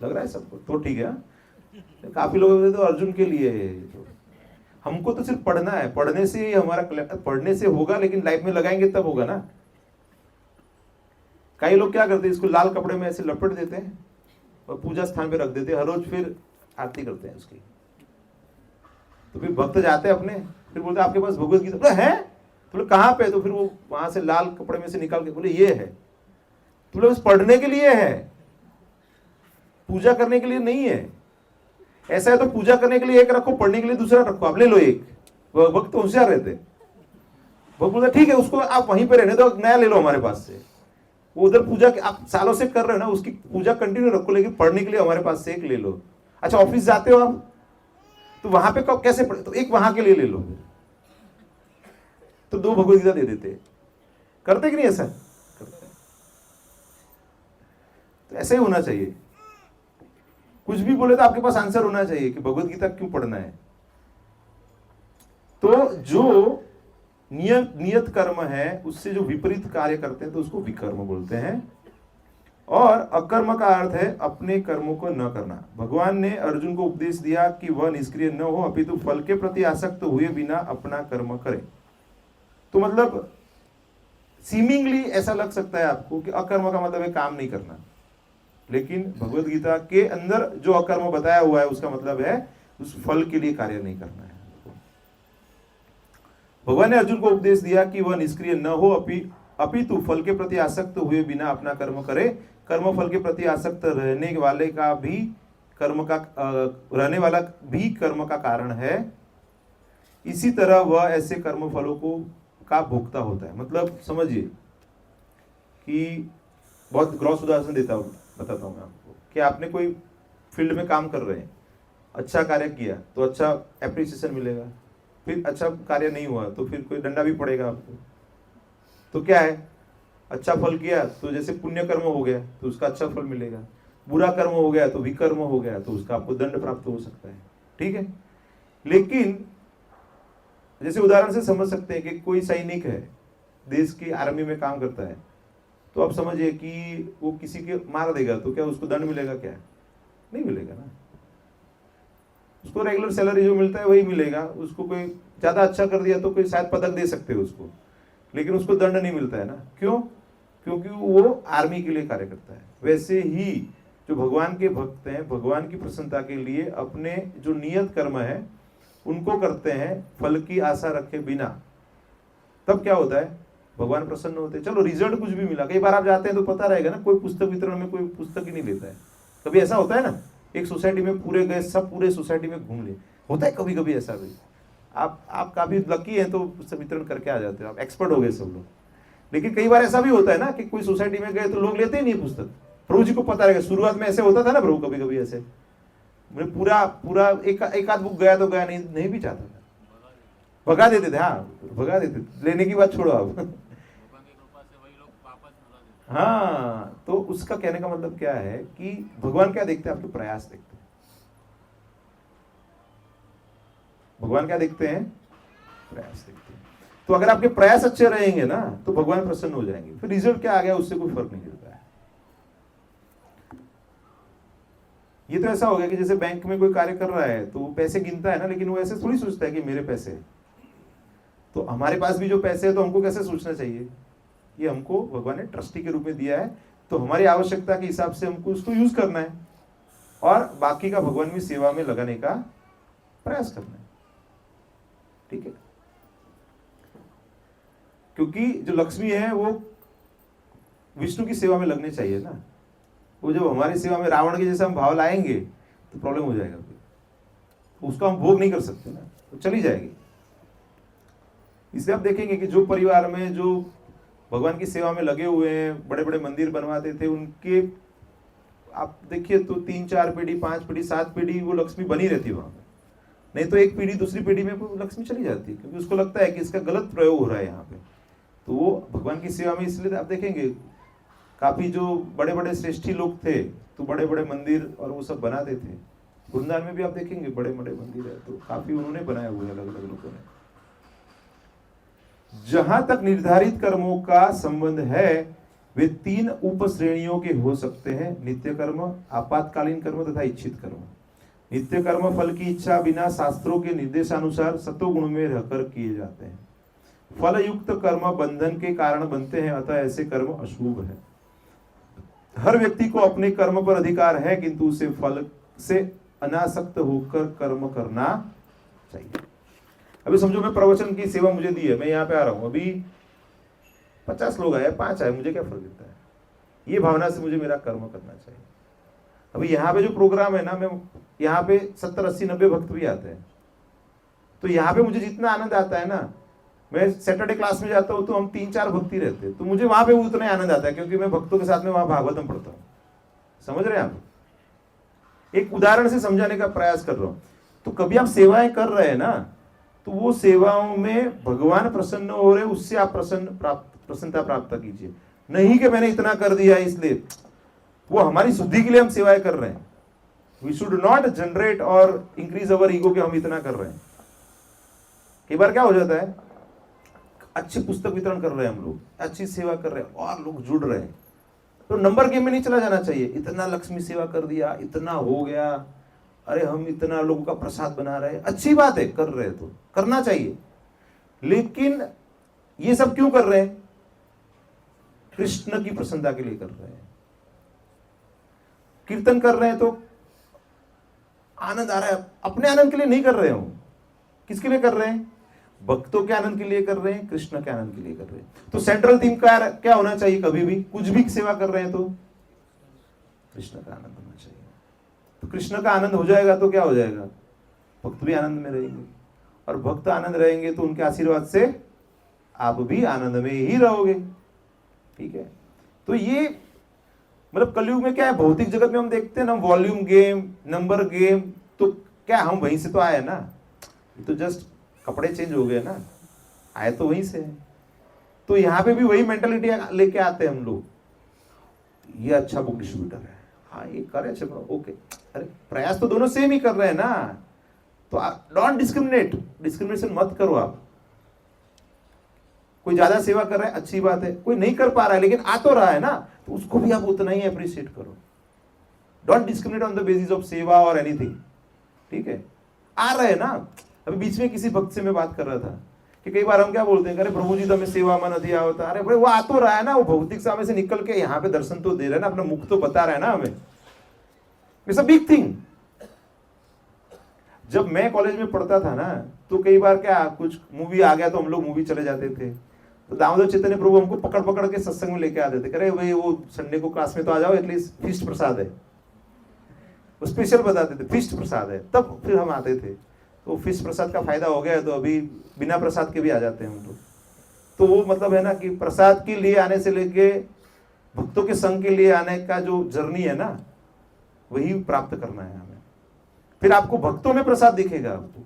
लग रहा है सबको, तो ठीक है। काफी लोग तो अर्जुन के लिए है। हमको तो सिर्फ पढ़ना है, पढ़ने से ही हमारा पढ़ने से होगा, लेकिन लाइफ में लगाएंगे तब होगा ना। कई लोग क्या करते हैं, इसको लाल कपड़े में ऐसे लपेट देते हैं और पूजा स्थान पे रख देते हैं, हर रोज फिर आरती करते हैं उसकी। तो फिर भक्त जाते हैं अपने, फिर बोलते आपके पास भगवत गीता है? तो बोले कहाँ पे? तो फिर वो वहां से लाल कपड़े में से निकाल के बोले ये है। तो बोले बस पढ़ने के लिए है, पूजा करने के लिए नहीं है। ऐसा है तो पूजा करने के लिए एक रखो, पढ़ने के लिए दूसरा रखो, आप ले लो एक। भक्त तो होशियार रहते, वो बोलते ठीक है उसको आप वहीं पे रहने दो, नया ले लो हमारे पास से। वो उधर पूजा आप सालों से कर रहे हो ना, उसकी पूजा कंटिन्यू रखो, लेकिन पढ़ने के लिए हमारे पास से एक ले लो। अच्छा ऑफिस जाते हो आप, तो वहां पे कब कैसे पढ़े? तो एक वहां के लिए ले लो, तो 2 भगवत गीता दे देते। करते कि नहीं ऐसा? करते। तो ऐसे ही होना चाहिए। कुछ भी बोले तो आपके पास आंसर होना चाहिए कि भगवत गीता क्यों पढ़ना है। तो जो नियत कर्म है उससे जो विपरीत कार्य करते हैं तो उसको विकर्म बोलते हैं। और अकर्म का अर्थ है अपने कर्मों को न करना। भगवान ने अर्जुन को उपदेश दिया कि वह निष्क्रिय न हो, अपितु फल के प्रति आसक्त हुए बिना अपना कर्म करे। तो मतलब सीमिंगली ऐसा लग सकता है आपको कि अकर्म का मतलब है काम नहीं करना, लेकिन भगवत गीता के अंदर जो अकर्म बताया हुआ है उसका मतलब है उस फल के लिए कार्य नहीं करना है। भगवान ने अर्जुन को उपदेश दिया कि वह निष्क्रिय न हो, अपितु फल के प्रति आसक्त हुए बिना अपना कर्म करे। कर्म फल के प्रति आसक्त रहने वाले का भी कर्म का रहने वाला भी कर्म का कारण है। इसी तरह वह ऐसे कर्म फलों को का भोक्ता होता है। मतलब समझिए कि बहुत ग्रॉस उदाहरण बताता हूं मैं आपको कि आपने कोई फील्ड में काम कर रहे हैं, अच्छा कार्य किया तो अच्छा एप्रिसिएशन मिलेगा, फिर अच्छा कार्य नहीं हुआ तो फिर कोई डंडा भी पड़ेगा आपको। तो क्या है, अच्छा फल किया तो जैसे पुण्य कर्म हो गया तो उसका अच्छा फल मिलेगा, बुरा कर्म हो गया तो विकर्म हो गया तो उसका आपको दंड प्राप्त हो सकता है। ठीक है, लेकिन जैसे उदाहरण से समझ सकते हैं कि कोई सैनिक है, देश की आर्मी में काम करता है, तो आप समझिए कि वो किसी के मार देगा तो क्या उसको दंड मिलेगा? क्या नहीं मिलेगा ना, उसको रेगुलर सैलरी जो मिलता है वही मिलेगा। उसको कोई ज्यादा अच्छा कर दिया तो कोई शायद पदक दे सकते हैं उसको, लेकिन उसको दंड नहीं मिलता है ना। क्यों? क्योंकि वो आर्मी के लिए कार्य करता है। वैसे ही जो भगवान के भक्त हैं, भगवान की प्रसन्नता के लिए अपने जो नियत कर्म है उनको करते हैं फल की आशा रखे बिना। तब क्या होता है, भगवान प्रसन्न होते हैं। चलो रिजल्ट कुछ भी मिला, कई बार आप जाते हैं तो पता रहेगा ना, कोई पुस्तक वितरण में कोई पुस्तक ही नहीं लेता है। कभी ऐसा होता है ना, एक सोसाइटी में पूरे गए, सब पूरे सोसाइटी में घूम ले, होता है कभी कभी ऐसा भी। आप काफी लकी हैं तो पुस्तक वितरण करके आ जाते हो, आप एक्सपर्ट हो गए सब लोग। लेकिन कई बार ऐसा भी होता है ना कि कोई सोसाइटी में गए तो लोग लेते ही नहीं पुस्तक। प्रभु जी को पता रहेगा, शुरुआत में ऐसे होता था ना प्रभु, कभी कभी ऐसे पूरा एक आध बुक गया तो गया, नहीं भी चाहता था, भगा देते थे। हाँ भगा देते, लेने की बात छोड़ो आप। हाँ, तो उसका कहने का मतलब क्या है कि भगवान क्या देखते हैं, आपके प्रयास देखते हैं। भगवान क्या देखते हैं? प्रयास देखते हैं। तो अगर आपके प्रयास अच्छे रहेंगे ना तो भगवान प्रसन्न हो जाएंगे। फिर रिजल्ट क्या आ गया उससे कोई फर्क नहीं पड़ता है। ये तो ऐसा हो गया कि जैसे बैंक में कोई कार्य कर रहा है तो वो पैसे गिनता है ना, लेकिन वो ऐसे थोड़ी सोचता है कि मेरे पैसे हैं। तो हमारे पास भी जो पैसे है तो हमको कैसे सोचना चाहिए, ये हमको भगवान ने ट्रस्टी के रूप में दिया है, तो हमारी आवश्यकता के हिसाब से हमको उसको यूज करना है और बाकी का भगवान की सेवा में लगाने का प्रयास करना है। ठीक है, क्योंकि जो लक्ष्मी है वो विष्णु की सेवा में लगने चाहिए ना। वो जब हमारी सेवा में रावण के जैसा हम भाव लाएंगे तो प्रॉब्लम हो जाएगा। उसको हम भोग नहीं कर सकते ना, तो चली जाएगी। इसलिए आप देखेंगे कि जो परिवार में जो भगवान की सेवा में लगे हुए हैं, बड़े बड़े मंदिर बनवाते थे, उनके आप देखिए तो 3-4 पीढ़ी, 5 पीढ़ी, 7 पीढ़ी वो लक्ष्मी बनी रहती है वहां पे। नहीं तो एक पीढ़ी दूसरी पीढ़ी में वो लक्ष्मी चली जाती है, क्योंकि उसको लगता है कि इसका गलत प्रयोग हो रहा है यहाँ पे। तो वो भगवान की सेवा में, इसलिए आप देखेंगे काफी जो बड़े बड़े श्रेष्ठी लोग थे तो बड़े बड़े मंदिर और वो सब बनाते थे। वृंदावन में भी आप देखेंगे बड़े बड़े मंदिर है, तो काफी उन्होंने बनाए हुए अलग अलग लोगों ने। जहां तक निर्धारित कर्मों का संबंध है वे 3 उप श्रेणियों के हो सकते हैं: नित्य कर्म, आपातकालीन कर्म तथा इच्छित कर्म। नित्य कर्म फल की इच्छा बिना शास्त्रों के निर्देशानुसार सतोगुण में रहकर किए जाते हैं। फल युक्त कर्म बंधन के कारण बनते हैं, अतः ऐसे कर्म अशुभ है। हर व्यक्ति को अपने कर्म पर अधिकार है, किंतु उसे फल से अनासक्त होकर कर्म करना चाहिए। अभी समझो मैं प्रवचन की सेवा मुझे दी है, मैं यहाँ पे आ रहा हूँ, अभी 50 लोग आए, 5 आए, मुझे क्या फर्क पड़ता है? ये भावना से मुझे मेरा कर्म करना चाहिए। अभी यहाँ पे जो प्रोग्राम है ना, मैं यहाँ पे 70, 80, 90 भक्त भी आते हैं, तो यहाँ पे मुझे जितना आनंद आता है ना, मैं सैटरडे क्लास में जाता हूँ तो हम 3-4 भक्ति रहते हैं, तो मुझे वहां पे उतना आनंद आता है, क्योंकि मैं भक्तों के साथ में वहां भागवतम पढ़ता हूँ। समझ रहे हैं आप? एक उदाहरण से समझाने का प्रयास कर रहा हूं। तो कभी आप सेवाएं कर रहे हैं ना, तो वो सेवाओं में भगवान प्रसन्न हो रहे, उससे आप प्रसन्नता प्राप्त कीजिए। नहीं कि मैंने इतना कर दिया इसलिए, वो हमारी शुद्धि के लिए हम सेवाएं कर रहे हैं। वी शुड नॉट जनरेट और इंक्रीज अवर ईगो कि हम इतना कर रहे हैं। कई बार क्या हो जाता है, अच्छी पुस्तक वितरण कर रहे हैं हम लोग, अच्छी सेवा कर रहे हैं और लोग जुड़ रहे हैं, तो नंबर गेम में नहीं चला जाना चाहिए। इतना लक्ष्मी सेवा कर दिया, इतना हो गया, अरे हम इतना लोगों का प्रसाद बना रहे हैं, अच्छी बात है, कर रहे हैं तो करना चाहिए, लेकिन ये सब क्यों कर रहे हैं? कृष्ण की प्रसन्नता के लिए कर रहे हैं। कीर्तन कर रहे हैं तो आनंद आ रहा है, अपने आनंद के लिए नहीं कर रहे हो। किसके लिए कर रहे हैं? भक्तों के आनंद के लिए कर रहे हैं, कृष्ण के आनंद के लिए कर रहे हैं। तो सेंट्रल थीम का क्या होना चाहिए? कभी भी कुछ भी सेवा कर रहे हैं तो कृष्ण का आनंद होना चाहिए। तो कृष्ण का आनंद हो जाएगा तो क्या हो जाएगा? भक्त भी आनंद में रहेंगे, और भक्त आनंद रहेंगे तो उनके आशीर्वाद से आप भी आनंद में ही रहोगे। ठीक है? तो ये मतलब कलयुग में क्या है, भौतिक जगत में हम देखते हैं ना, वॉल्यूम गेम, नंबर गेम, तो क्या हम वहीं से तो आए ना, ये तो जस्ट कपड़े चेंज हो गए ना, आए तो वहीं से। तो यहाँ पे भी वही मेंटालिटी लेके आते हैं हम लोग, ये अच्छा बुक डिस्ट्रीब्यूटर है, हाँ ये करे अच्छा, ओके, अरे प्रयास तो दोनों सेम ही कर रहे हैं ना, तो डोंट डिस्क्रिमिनेट, डिस्क्रिमिनेशन मत करो आप। कोई ज्यादा सेवा कर रहा है अच्छी बात है, कोई नहीं कर पा रहा है लेकिन आ तो रहा है ना, तो उसको भी आप उतना ही अप्रिशिएट करो। Don't discriminate on the basis of सेवा और एनीथिंग। ठीक है? आ रहे हैं ना। अभी बीच में किसी भक्त से मैं बात कर रहा था कि कई बार हम क्या बोलते हैं, अरे प्रभु जी तो हमें सेवा मन दिया होता, अरे भाई वो आ तो रहा है ना, वो भौतिक समय से निकल के यहाँ पे दर्शन तो दे रहा है ना, अपना मुख तो बता रहा है ना हमें। It's a big thing. जब मैं कॉलेज में पढ़ता था ना, तो कई बार क्या, कुछ मूवी आ गया तो हम लोग मूवी चले जाते थे, तो दामोदर चैतन्य प्रभु हमको पकड़ पकड़ के सत्संग में लेके आते थे, अरे भाई वो संडे को क्लास में तो आ जाओ, एटलीस्ट फीस्ट प्रसाद है, वो स्पेशल बताते थे फीस्ट प्रसाद है, तब फिर हम आते थे। तो फीस्ट प्रसाद का फायदा हो गया है, तो अभी बिना प्रसाद के भी आ जाते हैं हम लोग। तो वो मतलब है ना कि प्रसाद के लिए आने से लेके भक्तों के संग के लिए आने का जो जर्नी है ना, वही प्राप्त करना है हमें। फिर आपको भक्तों में प्रसाद दिखेगा। आपको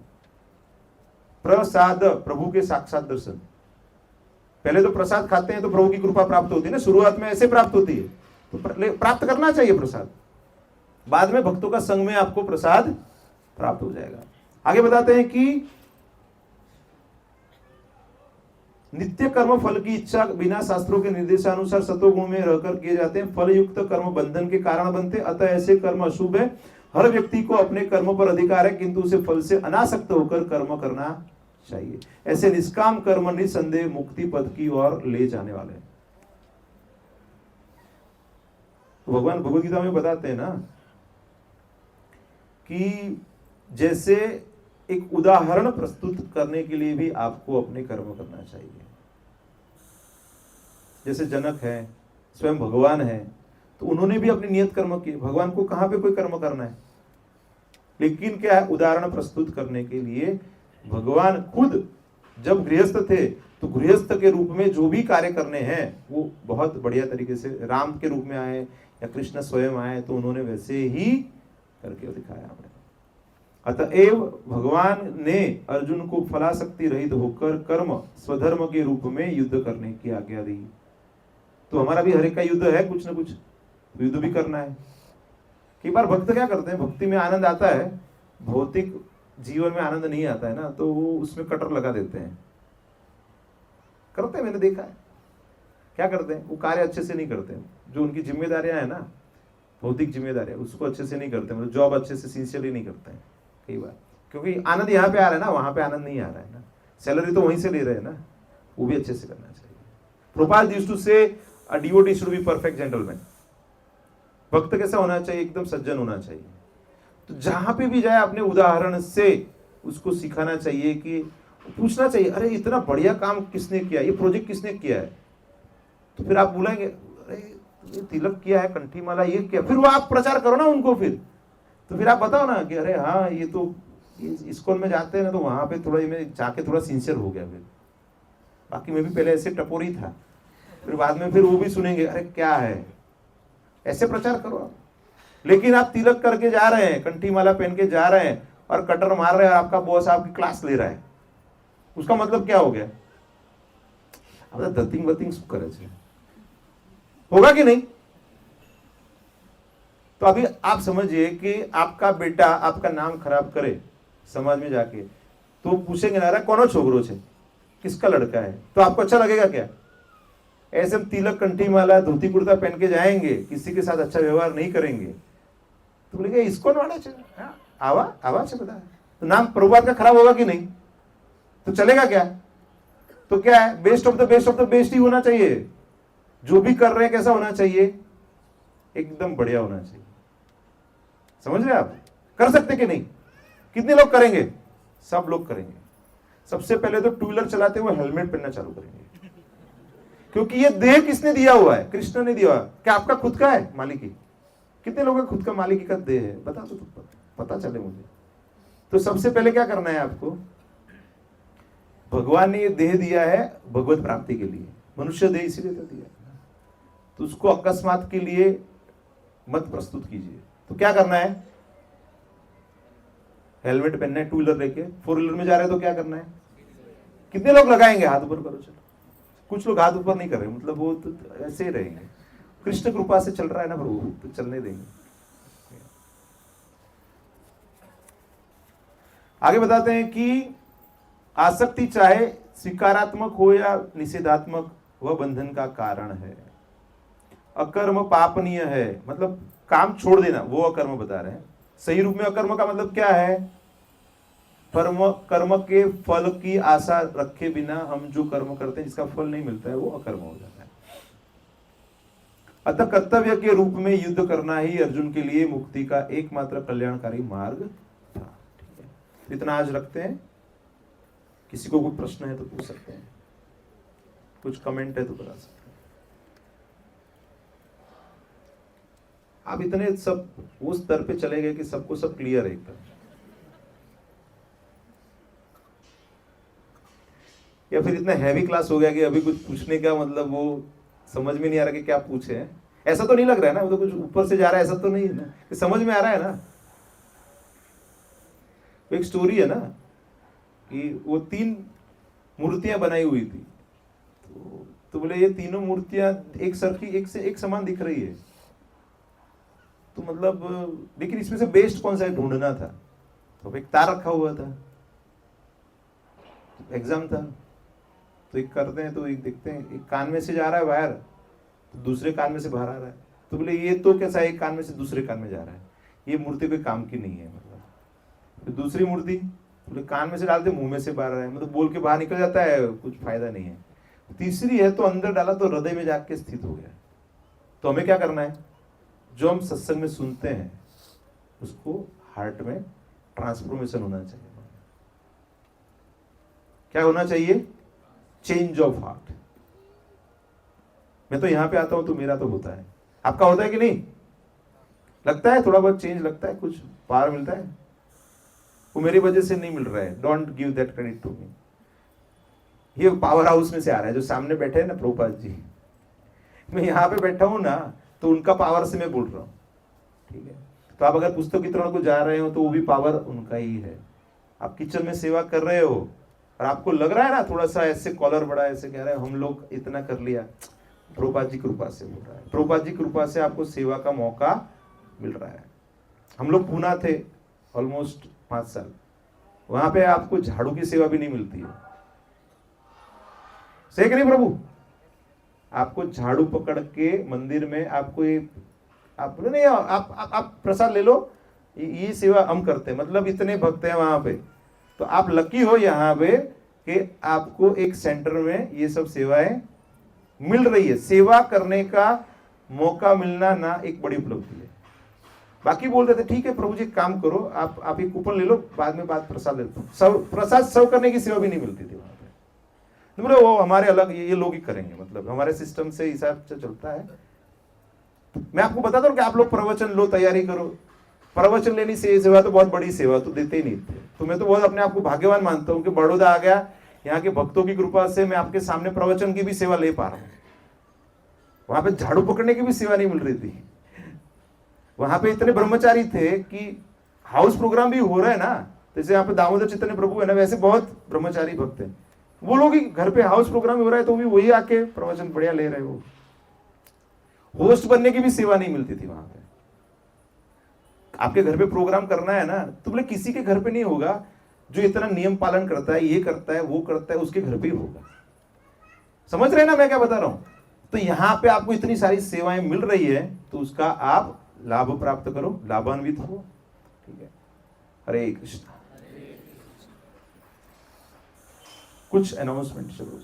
प्रसाद, प्रभु के साक्षात दर्शन। पहले तो प्रसाद खाते हैं तो प्रभु की कृपा प्राप्त होती है ना, शुरुआत में ऐसे प्राप्त होती है, तो प्राप्त करना चाहिए प्रसाद। बाद में भक्तों का संग में आपको प्रसाद प्राप्त हो जाएगा। आगे बताते हैं कि नित्य कर्म फल की इच्छा बिना शास्त्रों के निर्देशानुसार सतोगुण में रहकर किए जाते हैं। फल युक्त कर्म बंधन के कारण बनते, अतः ऐसे कर्म अशुभ है। हर व्यक्ति को अपने कर्म पर अधिकार है, किंतु उसे फल से अनासक्त होकर कर्म करना चाहिए। ऐसे निष्काम कर्म निसंदेह मुक्ति पद की ओर ले जाने वाले हैं। तो भगवान भगवद गीता में बताते हैं ना कि जैसे एक उदाहरण प्रस्तुत करने के लिए भी आपको अपने कर्म करना चाहिए। जैसे जनक है, स्वयं भगवान है, तो उन्होंने भी अपने नियत कर्म किए। भगवान को कहां पे कोई कर्म करना है? लेकिन क्या है, उदाहरण प्रस्तुत करने के लिए भगवान खुद जब गृहस्थ थे तो गृहस्थ के रूप में जो भी कार्य करने हैं वो बहुत बढ़िया तरीके से राम के रूप में आए या कृष्ण स्वयं आए तो उन्होंने वैसे ही करके दिखाया हमें। अतएव भगवान ने अर्जुन को फलाशक्ति रहित होकर कर्म स्वधर्म के रूप में युद्ध करने की आज्ञा दी। तो हमारा भी हर एक का युद्ध है, कुछ ना कुछ तो युद्ध भी करना है। कई बार भक्त क्या करते हैं, भक्ति में आनंद आता है, भौतिक जीवन में आनंद नहीं आता है ना, तो वो उसमें कटर लगा देते हैं। करते हैं, मैंने देखा है। क्या करते हैं, वो कार्य अच्छे से नहीं करते हैं, जो उनकी जिम्मेदारियां है ना, भौतिक जिम्मेदारियां, उसको अच्छे से नहीं करते, मतलब जॉब अच्छे से सिंसियरली नहीं करते हैं कई बार, क्योंकि आनंद यहाँ पे आ रहा है ना, वहां पे आनंद नहीं आ रहा है ना, सैलरी तो वहीं से ले रहे हैं ना, वो भी अच्छे से करना चाहिए। प्रभुपाद यूज्ड टू से a devotee should be perfect gentleman. भक्त कैसा होना चाहिए, एकदम सज्जन होना चाहिए। तो जहां पे भी जाए अपने उदाहरण से उसको सिखाना चाहिए, कि पूछना चाहिए, अरे इतना बढ़िया काम किसने किया, ये प्रोजेक्ट किसने किया है। तो फिर आप बोलेंगे, अरे ये तिलक किया है, कंठी माला ये किया, फिर वो आप प्रचार करो ना उनको। फिर आप बताओ ना कि अरे हाँ ये तो इस्कॉन में जाते हैं ना, तो वहां पे थोड़ा मैं जाके थोड़ा सिंसियर हो गया। फिर बाकी मैं भी पहले ऐसे टपोरी था, फिर बाद में फिर वो भी सुनेंगे, अरे क्या है, ऐसे प्रचार करो आप। लेकिन आप तिलक करके जा रहे हैं, कंठी माला पहन के जा रहे हैं और कटर मार रहे हैं, आपका बॉस आपकी क्लास ले रहा है, उसका मतलब क्या हो गया, अब धतिंग वतिंग શું કરે છે, होगा कि नहीं। तो अभी आप समझिए कि आपका बेटा आपका नाम खराब करे समाज में जाके, तो पूछेंगे ना, कौन छोकरो छे, किसका लड़का है, तो आपको अच्छा लगेगा क्या। ऐसे हम तिलक कंठी माला धोती कुर्ता पहन के जाएंगे, किसी के साथ अच्छा व्यवहार नहीं करेंगे, तो बोलेंगे इसको आवा आवा से बता, तो नाम प्रभुपाद का खराब होगा कि नहीं, तो चलेगा क्या। तो क्या है, best of the best of the best ही होना चाहिए। जो भी कर रहे हैं कैसा होना चाहिए, एकदम बढ़िया होना चाहिए। समझ रहे आप, कर सकते कि नहीं, कितने लोग करेंगे, सब लोग करेंगे। सबसे पहले तो टू व्हीलर चलाते हुए हेलमेट पहनना चालू करेंगे, क्योंकि ये देह किसने दिया हुआ है, कृष्ण ने दिया हुआ है। क्या आपका खुद का है मालिकी, कितने लोगों का खुद का मालिकी का देह है, बता दो तो पता चले मुझे। तो सबसे पहले क्या करना है आपको, भगवान ने ये देह दिया है भगवत प्राप्ति के लिए, मनुष्य देह इसीलिए तो दिया, तो उसको अकस्मात के लिए मत प्रस्तुत कीजिए। तो क्या करना है, हेलमेट पहनना है, टू व्हीलर लेके, फोर व्हीलर में जा रहे हैं तो क्या करना है, कितने लोग लगाएंगे, हाथ ऊपर करो। चलो, कुछ लोग हाथ ऊपर नहीं कर रहे, मतलब वो तो ऐसे ही रहेंगे, कृष्ण कृपा से चल रहा है ना प्रभु, तो चलने देंगे। आगे बताते हैं कि आसक्ति चाहे स्वीकारात्मक हो या निषेधात्मक, वह बंधन का कारण है। अकर्म पापनीय है, मतलब काम छोड़ देना, वो अकर्म बता रहे हैं। सही रूप में अकर्म का मतलब क्या है, कर्म के फल की आशा रखे बिना हम जो कर्म करते हैं जिसका फल नहीं मिलता है, वो अकर्म हो जाता है। अतः कर्तव्य के रूप में युद्ध करना ही अर्जुन के लिए मुक्ति का एकमात्र कल्याणकारी मार्ग था। ठीक है, इतना आज रखते हैं। किसी को कोई प्रश्न है तो पूछ सकते हैं, कुछ कमेंट है तो बता सकते हैं। आप इतने सब उस स्तर पे चले गए कि सबको सब क्लियर है एकदम, या फिर इतना हैवी क्लास हो गया कि अभी कुछ पूछने का मतलब वो समझ में नहीं आ रहा कि क्या पूछे हैं। ऐसा तो नहीं लग रहा है ना, वो तो कुछ ऊपर से जा रहा है, ऐसा तो नहीं है ना, कि समझ में आ रहा है ना। एक स्टोरी है ना कि वो 3 मूर्तियां बनाई हुई थी, तो बोले ये तीनों मूर्तियां एक सर की, एक से एक समान दिख रही है, तो मतलब लेकिन इसमें से बेस्ट कौन सा है ढूंढना था। तो एक तार रखा हुआ था, एग्जाम था, तो एक करते हैं तो एक देखते हैं, एक कान में से जा रहा है वायर, तो दूसरे कान में से बाहर आ रहा है, तो बोले ये तो कैसा, एक कान में से दूसरे कान में जा रहा है, ये मूर्ति कोई काम की नहीं है। मतलब तो दूसरी मूर्ति बोले कान में से डालते मुंह में से बाहर आ रहा है, मतलब बोल के बाहर निकल जाता है, कुछ फायदा नहीं है। तीसरी है तो अंदर डाला तो हृदय में जाके स्थित हो गया। तो हमें क्या करना है, जो हम सत्संग में सुनते हैं उसको हार्ट में ट्रांसफॉर्मेशन होना चाहिए। क्या होना चाहिए, चेंज ऑफ हार्ट। मैं तो यहां पे आता हूं तो मेरा तो होता है, आपका होता है कि नहीं, लगता है थोड़ा बहुत चेंज लगता है, कुछ पावर मिलता है, वो मेरी वजह से नहीं मिल रहा है, don't give that credit to me. ये पावर हाउस में से आ रहा है, जो सामने बैठे हैं ना प्रभुपाद जी, मैं यहाँ पे बैठा हूँ ना तो उनका पावर से मैं बोल रहा हूँ, ठीक है। तो आप अगर पुस्तक वितरण को जा रहे हो तो वो भी पावर उनका ही है। आप किचन में सेवा कर रहे हो और आपको लग रहा है ना थोड़ा सा ऐसे कॉलर बड़ा ऐसे कह रहे हैं हम लोग इतना कर लिया, प्रभुपाद जी कृपा से बोल रहा है। प्रभुपाद जी कृपा से आपको सेवा का मौका मिल रहा है। हम लोग पूना थे ऑलमोस्ट 5 साल, वहां पे आपको झाड़ू की सेवा भी नहीं मिलती है, सही नहीं प्रभु? आपको झाड़ू पकड़ के मंदिर में आपको आप नहीं आप प्रसाद ले लो, ये सेवा हम करते हैं, मतलब इतने भक्त हैं वहां पे। तो आप लकी हो यहाँ पे कि आपको एक सेंटर में ये सब सेवाएं मिल रही है। सेवा करने का मौका मिलना ना एक बड़ी उपलब्धि है। बाकी बोल देते ठीक है प्रभु जी काम करो, आप एक कूपन ले लो, बाद में प्रसाद ले लो। प्रसाद सर्व करने की सेवा भी नहीं मिलती थी वहां पे। तो वो हमारे अलग ये लोग ही करेंगे, मतलब हमारे सिस्टम से हिसाब से चलता है। मैं आपको बताता हूँ कि आप लोग प्रवचन लो, तैयारी करो, प्रवचन लेनी से सेवा तो बहुत बड़ी सेवा तो देते ही नहीं थे। तो मैं तो बहुत अपने आप को भाग्यवान मानता हूँ कि बड़ौदा आ गया, यहाँ के भक्तों की कृपा से मैं आपके सामने प्रवचन की भी सेवा ले पा रहा हूँ। वहां पे झाड़ू पकड़ने की भी सेवा नहीं मिल रही थी। वहां पे इतने ब्रह्मचारी थे कि हाउस प्रोग्राम भी हो रहा है ना, जैसे यहाँ पे दामोदर चैतन्य प्रभु है ना, वैसे बहुत ब्रह्मचारी भक्त हैं। वो लोग ही घर पे हाउस प्रोग्राम हो रहा है तो भी वही आके प्रवचन बढ़िया ले रहे हो। होस्ट बनने की भी सेवा नहीं मिलती थी वहां पे। आपके घर पे प्रोग्राम करना है ना तो बोले किसी के घर पे नहीं होगा, जो इतना नियम पालन करता है, ये करता है वो करता है, उसके घर पे ही होगा। समझ रहे हैं ना मैं क्या बता रहा हूं? तो यहाँ पे आपको इतनी सारी सेवाएं मिल रही है तो उसका आप लाभ प्राप्त करो, लाभान्वित हो, ठीक है। हरे कृष्ण। कुछ अनाउंसमेंट जरूर।